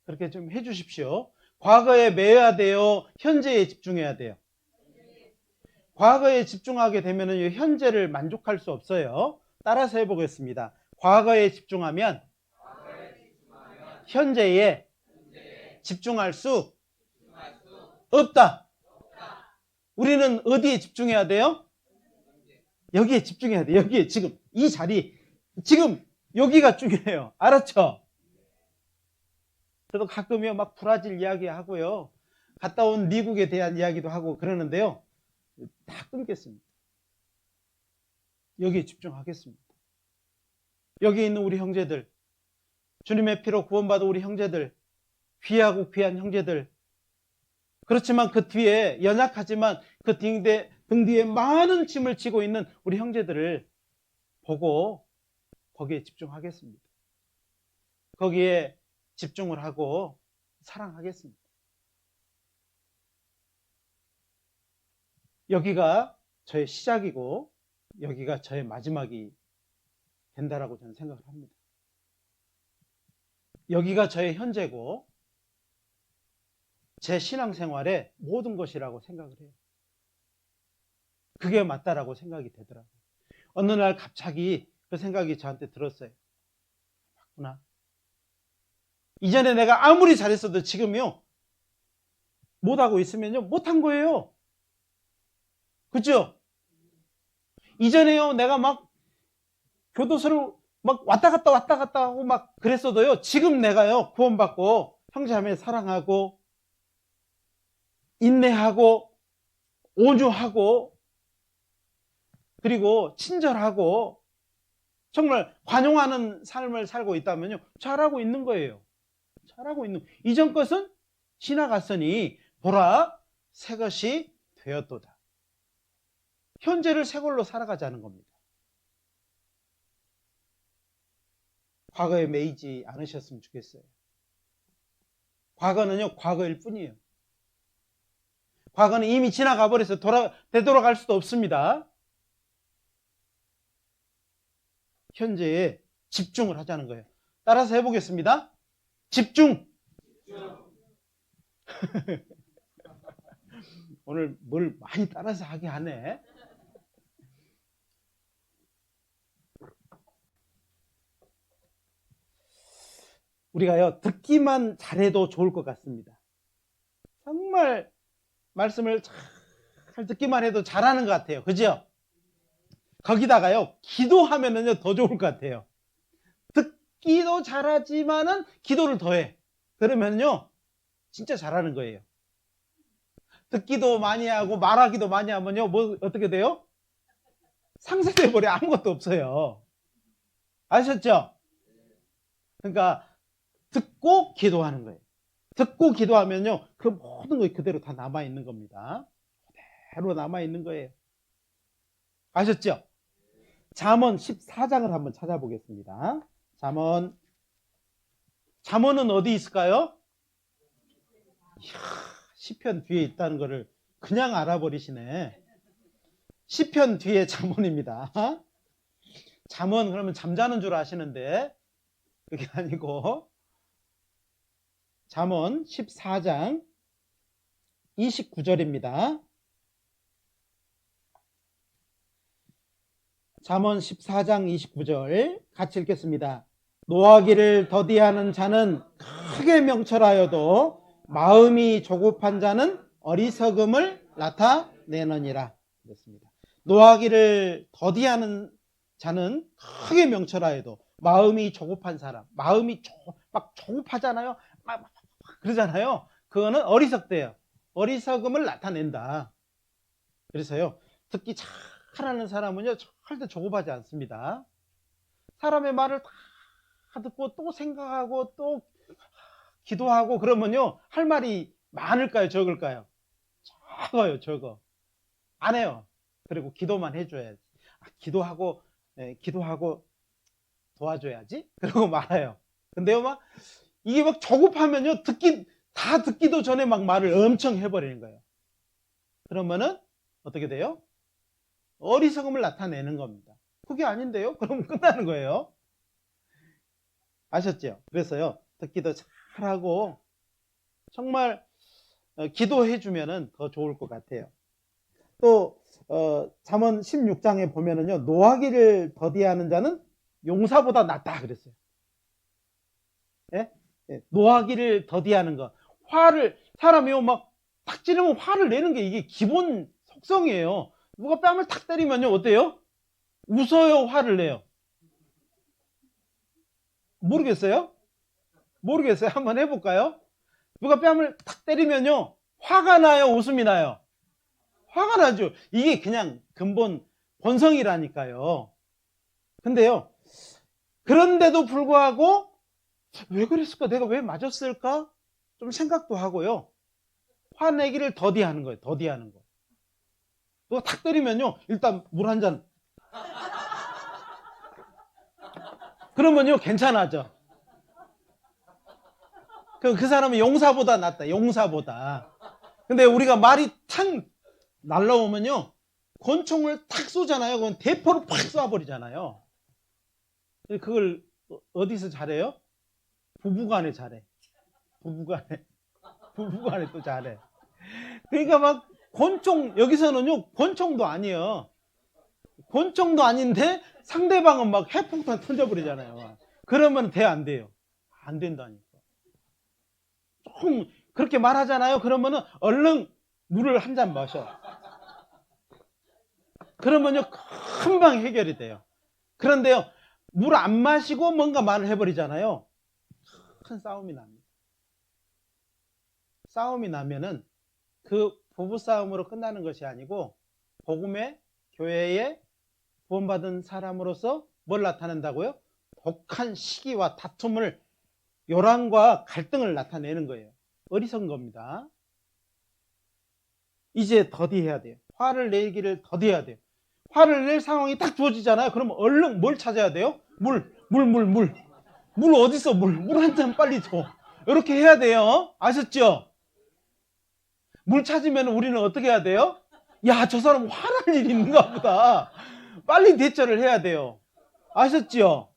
S1: 그렇게 좀 해주십시오. 과거에 매여야 돼요? 현재에 집중해야 돼요? 과거에 집중하게 되면 현재를 만족할 수 없어요. 따라서 해보겠습니다. 과거에 집중하면 현재에 집중할 수 없다. 우리는 어디에 집중해야 돼요? 여기에 집중해야 돼. 여기에 지금 이 자리, 지금 여기가 중요해요. 알았죠? 저도 가끔요 막 브라질 이야기하고요, 갔다 온 미국에 대한 이야기도 하고 그러는데요, 다 끊겠습니다. 여기에 집중하겠습니다. 여기 있는 우리 형제들, 주님의 피로 구원받은 우리 형제들, 귀하고 귀한 형제들, 그렇지만 그 뒤에 연약하지만 그 등 뒤에 많은 짐을 지고 있는 우리 형제들을 보고 거기에 집중하겠습니다. 거기에 집중을 하고 사랑하겠습니다. 여기가 저의 시작이고 여기가 저의 마지막이 된다라고 저는 생각을 합니다. 여기가 저의 현재고 제 신앙생활의 모든 것이라고 생각을 해요. 그게 맞다라고 생각이 되더라고요. 어느 날 갑자기 그 생각이 저한테 들었어요. 맞구나. 이전에 내가 아무리 잘했어도 지금요 못하고 있으면요 못한 거예요. 그죠? 이전에요 내가 막 교도소를 막 왔다 갔다 하고 막 그랬어도요, 지금 내가요 구원받고 형제자매 사랑하고 인내하고 온유하고 그리고 친절하고 정말 관용하는 삶을 살고 있다면요 잘하고 있는 거예요. 잘하고 있는. 이전 것은 지나갔으니 보라 새 것이 되었도다. 현재를 새 걸로 살아가자는 겁니다. 과거에 매이지 않으셨으면 좋겠어요. 과거는요 과거일 뿐이에요. 과거는 이미 지나가 버려서 되돌아갈 수도 없습니다. 현재에 집중을 하자는 거예요. 따라서 해보겠습니다. 집중. 오늘 뭘 많이 따라서 하게 하네. 우리가요 듣기만 잘해도 좋을 것 같습니다. 정말 말씀을 잘 듣기만 해도 잘하는 것 같아요. 그죠? 거기다가요 기도하면은요 더 좋을 것 같아요. 듣기도 잘하지만은 기도를 더해. 그러면요 진짜 잘하는 거예요. 듣기도 많이 하고 말하기도 많이 하면요 뭐 어떻게 돼요? 상쇄돼 버려. 아무것도 없어요. 아셨죠? 그러니까 듣고 기도하는 거예요. 듣고 기도하면요 그 모든 거 그대로 다 남아있는 겁니다. 그대로 남아있는 거예요. 아셨죠? 잠언 14장을 한번 찾아보겠습니다. 잠언은 어디 있을까요? 이야, 시편 뒤에 있다는 것을 그냥 알아버리시네. 시편 뒤에 잠언입니다. 잠언 그러면 잠자는 줄 아시는데 그게 아니고 잠언 14장 29절입니다. 잠언 14장 29절 같이 읽겠습니다. 노하기를 더디하는 자는 크게 명철하여도 마음이 조급한 자는 어리석음을 나타내느니라. 그렇습니다. 노하기를 더디하는 자는 크게 명철하여도 마음이 조급한 사람, 마음이 막 조급하잖아요. 막 그러잖아요. 그거는 어리석대요. 어리석음을 나타낸다. 그래서요 듣기 잘하는 사람은요 절대 조급하지 않습니다. 사람의 말을 다 듣고 또 생각하고 또 기도하고 그러면요 할 말이 많을까요 적을까요? 적어요. 적어. 안 해요. 그리고 기도만 해줘야지. 기도하고 도와줘야지 그러고 말아요. 근데요 막 이게 막 조급하면요 듣기도 전에 막 말을 엄청 해버리는 거예요. 그러면은 어떻게 돼요? 어리석음을 나타내는 겁니다. 그게 아닌데요? 그러면 끝나는 거예요. 아셨죠? 그래서요 듣기도 잘하고 정말 기도해주면 더 좋을 것 같아요. 또 잠언 16장에 보면은요 노하기를 더디하는 자는 용사보다 낫다 그랬어요. 예? 예, 노하기를 더디하는 거. 사람이요 막 탁 찌르면 화를 내는 게 이게 기본 속성이에요. 누가 뺨을 탁 때리면요 어때요? 웃어요, 화를 내요? 모르겠어요? 모르겠어요. 한번 해볼까요? 누가 뺨을 탁 때리면요, 화가 나요, 웃음이 나요? 화가 나죠. 이게 그냥 근본 본성이라니까요. 근데요, 그런데도 불구하고 왜 그랬을까? 내가 왜 맞았을까? 좀 생각도 하고요. 화내기를 더디하는 거예요. 더디하는 거. 누가 탁 때리면요, 일단 물 한 잔. 그러면요, 괜찮아져. 그 사람은 용사보다 낫다. 용사보다. 근데 우리가 말이 탁 날라오면요, 권총을 탁 쏘잖아요. 그건 대포를 팍 쏴버리잖아요. 그걸 어디서 잘해요? 부부간에 잘해. 부부간에. 부부간에 또 잘해. 그러니까 막 권총, 여기서는요, 권총도 아니에요. 권총도 아닌데 상대방은 막 핵폭탄 던져버리잖아요. 그러면 돼, 안 돼요? 안 된다니까. 조금 그렇게 말하잖아요. 그러면은 얼른 물을 한 잔 마셔. 그러면요, 금방 해결이 돼요. 그런데요, 물 안 마시고 뭔가 말을 해버리잖아요. 큰 싸움이 납니다. 싸움이 나면은 그 부부싸움으로 끝나는 것이 아니고, 복음의 교회에 구원받은 사람으로서 뭘 나타낸다고요? 독한 시기와 다툼을, 요란과 갈등을 나타내는 거예요. 어리석은 겁니다. 이제 더디해야 돼요. 화를 내기를 더디해야 돼요. 화를 낼 상황이 딱 주어지잖아요. 그러면 얼른 뭘 찾아야 돼요? 물. 물 어딨어? 물 한 잔 빨리 줘. 이렇게 해야 돼요. 아셨죠? 물 찾으면 우리는 어떻게 해야 돼요? 야, 저 사람 화날 일이 있는가 보다. 빨리 대처를 해야 돼요. 아셨죠?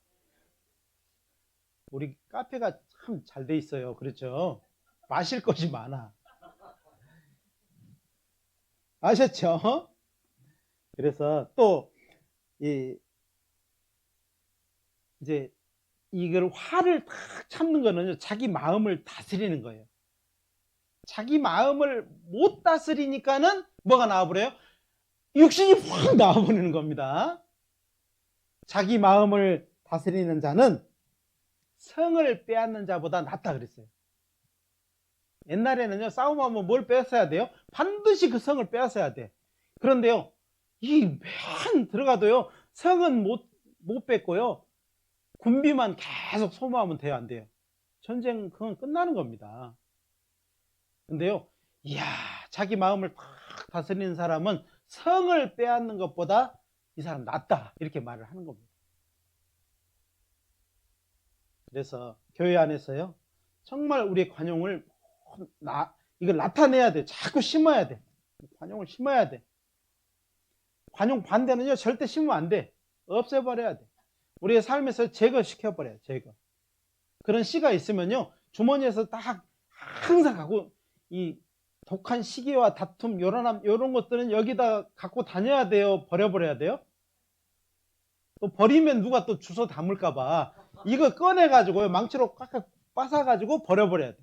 S1: 우리 카페가 참 잘 돼 있어요. 그렇죠? 마실 것이 많아. 아셨죠? 그래서 또 이제 이걸 화를 탁 참는 거는요, 자기 마음을 다스리는 거예요. 자기 마음을 못 다스리니까는 뭐가 나와버려요? 육신이 확 나와버리는 겁니다. 자기 마음을 다스리는 자는 성을 빼앗는 자보다 낫다 그랬어요. 옛날에는요, 싸움하면 뭘 빼앗아야 돼요? 반드시 그 성을 빼앗아야 돼. 그런데요, 이 맨 들어가도요, 성은 못 뺏고요, 군비만 계속 소모하면 돼요, 안 돼요? 전쟁 그건 끝나는 겁니다. 근데요, 이야, 자기 마음을 탁 다스리는 사람은 성을 빼앗는 것보다 이 사람 낫다, 이렇게 말을 하는 겁니다. 그래서 교회 안에서요, 정말 우리의 관용을 이걸 나타내야 돼. 자꾸 심어야 돼. 관용을 심어야 돼. 관용 반대는요, 절대 심으면 안 돼. 없애버려야 돼. 우리의 삶에서 제거시켜버려요. 제거. 그런 씨가 있으면요, 주머니에서 딱 항상 갖고, 이 독한 시기와 다툼, 요란함, 이런 것들은 여기다 갖고 다녀야 돼요? 버려버려야 돼요? 또 버리면 누가 또 주워 담을까봐 이거 꺼내가지고요, 망치로 꽉꽉 빠사가지고 버려버려야 돼.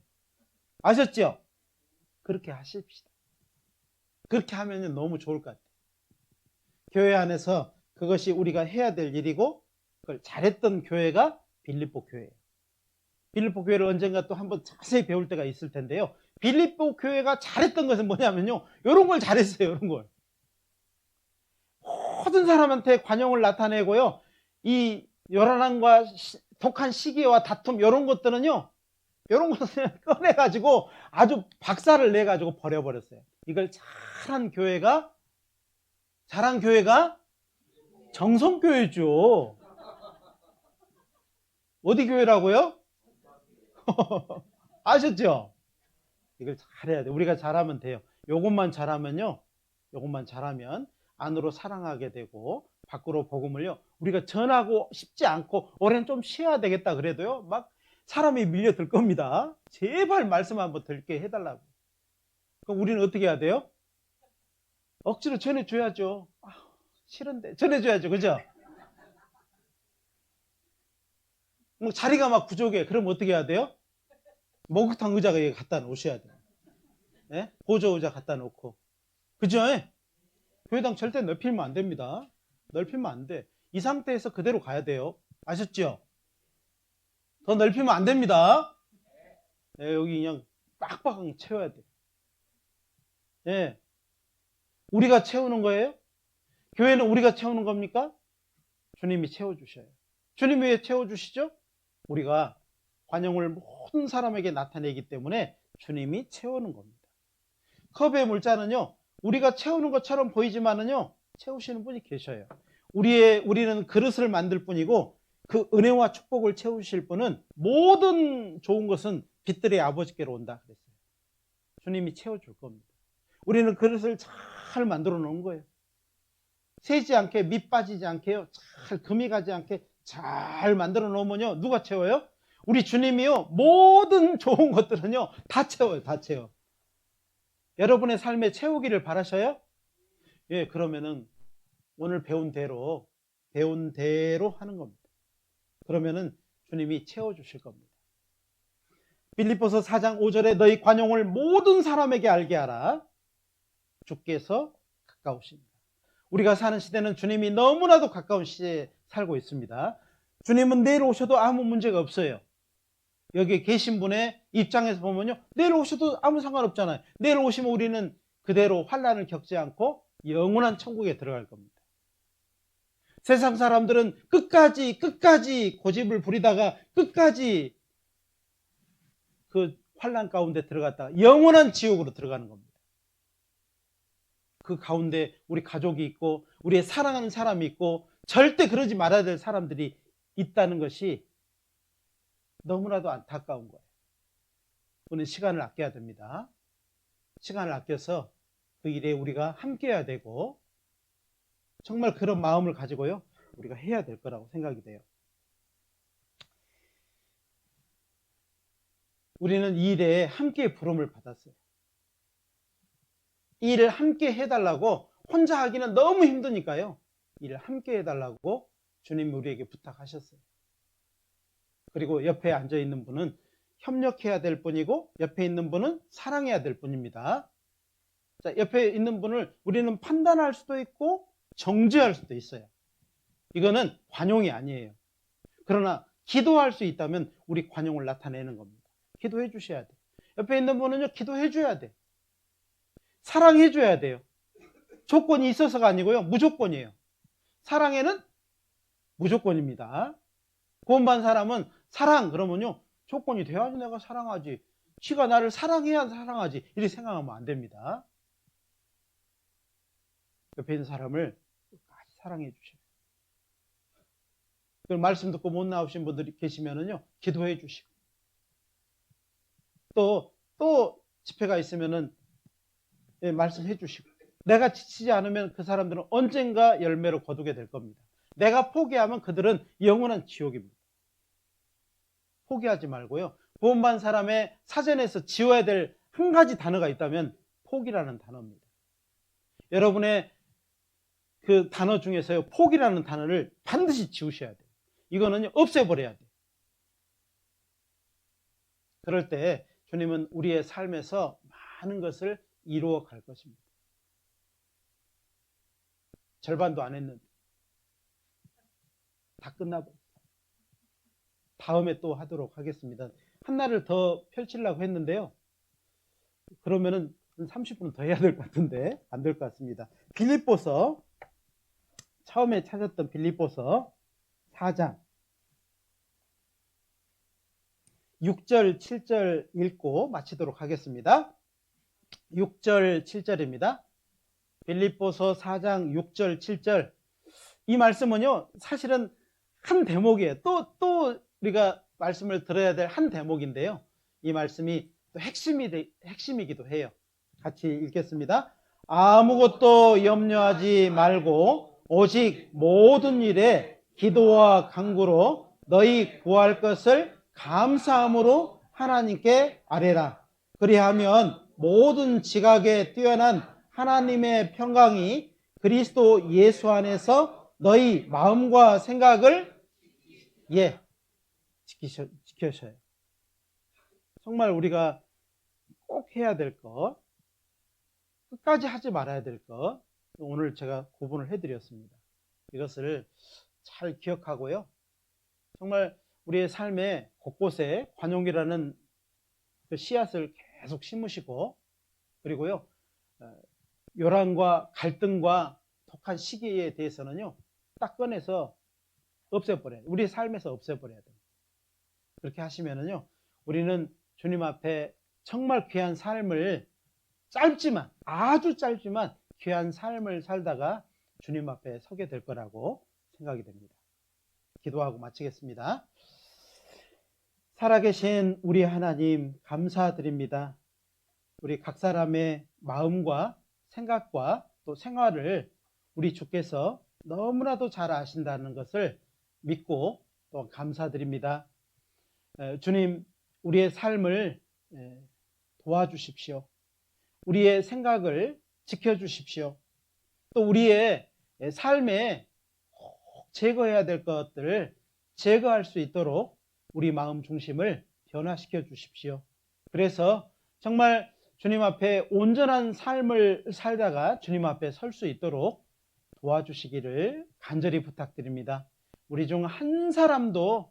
S1: 아셨죠? 그렇게 하십시다. 그렇게 하면 너무 좋을 것 같아요. 교회 안에서 그것이 우리가 해야 될 일이고, 그걸 잘했던 교회가 빌립보 교회예요. 빌립보 교회를 언젠가 또 한번 자세히 배울 때가 있을 텐데요, 빌립보 교회가 잘했던 것은 뭐냐면요, 이런 걸 잘했어요. 이런 걸 모든 사람한테 관용을 나타내고요, 이 요란함과 독한 시기와 다툼, 이런 것들은요, 이런 것을 꺼내가지고 아주 박살을 내가지고 버려버렸어요. 이걸 잘한 교회가 정성교회죠. 어디 교회라고요? 아셨죠? 이걸 잘해야 돼. 우리가 잘하면 돼요. 요것만 잘하면요, 요것만 잘하면 안으로 사랑하게 되고, 밖으로 복음을요, 우리가 전하고 싶지 않고, 올해는 좀 쉬어야 되겠다 그래도요, 막 사람이 밀려들 겁니다. 제발 말씀 한번 들게 해달라고. 그럼 우리는 어떻게 해야 돼요? 억지로 전해줘야죠. 싫은데 전해줘야죠. 그죠? 뭐 자리가 막 부족해. 그럼 어떻게 해야 돼요? 목욕탕 의자가 여기 갖다 놓으셔야 돼요. 예? 보조 의자 갖다 놓고. 그죠? 교회당 절대 넓히면 안 됩니다. 넓히면 안 돼. 이 상태에서 그대로 가야 돼요. 아셨죠? 더 넓히면 안 됩니다. 네, 여기 그냥 빡빡 채워야 돼. 네. 우리가 채우는 거예요? 교회는 우리가 채우는 겁니까? 주님이 채워주셔요. 주님이 왜 채워주시죠? 우리가 관용을 모든 사람에게 나타내기 때문에 주님이 채우는 겁니다. 컵의 물자는요, 우리가 채우는 것처럼 보이지만은요, 채우시는 분이 계셔요. 우리는 그릇을 만들 뿐이고, 그 은혜와 축복을 채우실 분은 모든 좋은 것은 빛들의 아버지께로 온다 그랬어요. 주님이 채워줄 겁니다. 우리는 그릇을 잘 만들어 놓은 거예요. 새지 않게, 밑 빠지지 않게요, 잘 금이 가지 않게 잘 만들어 놓으면요, 누가 채워요? 우리 주님이요, 모든 좋은 것들은요, 다 채워요. 다 채워. 여러분의 삶에 채우기를 바라셔요? 예, 그러면은 오늘 배운 대로 하는 겁니다. 그러면은 주님이 채워주실 겁니다. 빌립보서 4장 5절에 너희 관용을 모든 사람에게 알게 하라. 주께서 가까우십니다. 우리가 사는 시대는 주님이 너무나도 가까운 시대에 살고 있습니다. 주님은 내일 오셔도 아무 문제가 없어요. 여기 계신 분의 입장에서 보면요, 내일 오셔도 아무 상관없잖아요. 내일 오시면 우리는 그대로 환난을 겪지 않고 영원한 천국에 들어갈 겁니다. 세상 사람들은 끝까지 고집을 부리다가 끝까지 그 환난 가운데 들어갔다가 영원한 지옥으로 들어가는 겁니다. 그 가운데 우리 가족이 있고 우리의 사랑하는 사람이 있고 절대 그러지 말아야 될 사람들이 있다는 것이 너무나도 안타까운 거예요. 우리는 시간을 아껴야 됩니다. 시간을 아껴서 그 일에 우리가 함께 해야 되고 정말 그런 마음을 가지고요, 우리가 해야 될 거라고 생각이 돼요. 우리는 이 일에 함께 부름을 받았어요. 이 일을 함께 해달라고, 혼자 하기는 너무 힘드니까요, 일을 함께 해달라고 주님이 우리에게 부탁하셨어요. 그리고 옆에 앉아있는 분은 협력해야 될 분이고 옆에 있는 분은 사랑해야 될 분입니다. 자, 옆에 있는 분을 우리는 판단할 수도 있고 정죄할 수도 있어요. 이거는 관용이 아니에요. 그러나 기도할 수 있다면 우리 관용을 나타내는 겁니다. 기도해 주셔야 돼요. 옆에 있는 분은요, 기도해 줘야 돼요. 사랑해 줘야 돼요. 조건이 있어서가 아니고요, 무조건이에요. 사랑에는 무조건입니다. 구원받은 사람은 사랑 그러면요, 조건이 돼야지 내가 사랑하지, 지가 나를 사랑해야 사랑하지, 이렇게 생각하면 안 됩니다. 옆에 있는 사람을 끝까지 사랑해 주셔요. 그 말씀 듣고 못 나오신 분들이 계시면은요, 기도해 주시고, 또 집회가 있으면은 말씀해 주시고, 내가 지치지 않으면 그 사람들은 언젠가 열매로 거두게 될 겁니다. 내가 포기하면 그들은 영원한 지옥입니다. 포기하지 말고요, 구원받은 사람의 사전에서 지워야 될 한 가지 단어가 있다면 포기라는 단어입니다. 여러분의 그 단어 중에서요, 포기라는 단어를 반드시 지우셔야 돼요. 이거는 없애버려야 돼요. 그럴 때 주님은 우리의 삶에서 많은 것을 이루어 갈 것입니다. 절반도 안 했는데 다 끝나버렸어요. 다음에 또 하도록 하겠습니다. 하나를 더 펼치려고 했는데요, 그러면은 30분 더 해야 될 것 같은데 안 될 것 같습니다. 빌립보서, 처음에 찾았던 빌립보서 4장 6절 7절 읽고 마치도록 하겠습니다. 6절 7절입니다. 빌립보서 4장 6절 7절. 이 말씀은요, 사실은 한 대목이에요. 또 우리가 말씀을 들어야 될 한 대목인데요, 이 말씀이 또 핵심이기도 해요. 같이 읽겠습니다. 아무것도 염려하지 말고 오직 모든 일에 기도와 간구로 너희 구할 것을 감사함으로 하나님께 아뢰라. 그리하면 모든 지각에 뛰어난 하나님의 평강이 그리스도 예수 안에서 너희 마음과 생각을 지키셔요. 정말 우리가 꼭 해야 될 것, 끝까지 하지 말아야 될 것, 오늘 제가 구분을 해드렸습니다. 이것을 잘 기억하고요. 정말 우리의 삶의 곳곳에 관용이라는 그 씨앗을 계속 심으시고, 그리고요, 요란과 갈등과 독한 시기에 대해서는요, 딱 꺼내서 없애버려요. 우리 삶에서 없애버려야 돼요. 그렇게 하시면은요, 우리는 주님 앞에 정말 귀한 삶을 짧지만, 아주 짧지만 귀한 삶을 살다가 주님 앞에 서게 될 거라고 생각이 됩니다. 기도하고 마치겠습니다. 살아계신 우리 하나님 감사드립니다. 우리 각 사람의 마음과 생각과 또 생활을 우리 주께서 너무나도 잘 아신다는 것을 믿고 또 감사드립니다. 주님, 우리의 삶을 도와주십시오. 우리의 생각을 지켜주십시오. 또 우리의 삶에 꼭 제거해야 될 것들을 제거할 수 있도록 우리 마음 중심을 변화시켜 주십시오. 그래서 정말 주님 앞에 온전한 삶을 살다가 주님 앞에 설 수 있도록 도와주시기를 간절히 부탁드립니다. 우리 중 한 사람도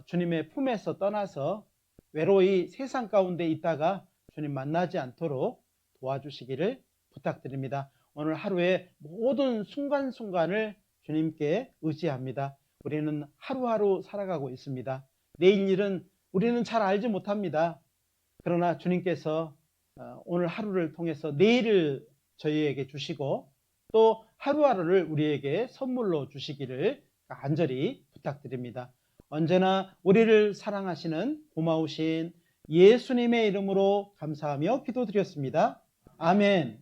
S1: 주님의 품에서 떠나서 외로이 세상 가운데 있다가 주님 만나지 않도록 도와주시기를 부탁드립니다. 오늘 하루의 모든 순간순간을 주님께 의지합니다. 우리는 하루하루 살아가고 있습니다. 내일 일은 우리는 잘 알지 못합니다. 그러나 주님께서 오늘 하루를 통해서 내일을 저희에게 주시고 또 하루하루를 우리에게 선물로 주시기를 간절히 부탁드립니다. 언제나 우리를 사랑하시는 고마우신 예수님의 이름으로 감사하며 기도드렸습니다. 아멘.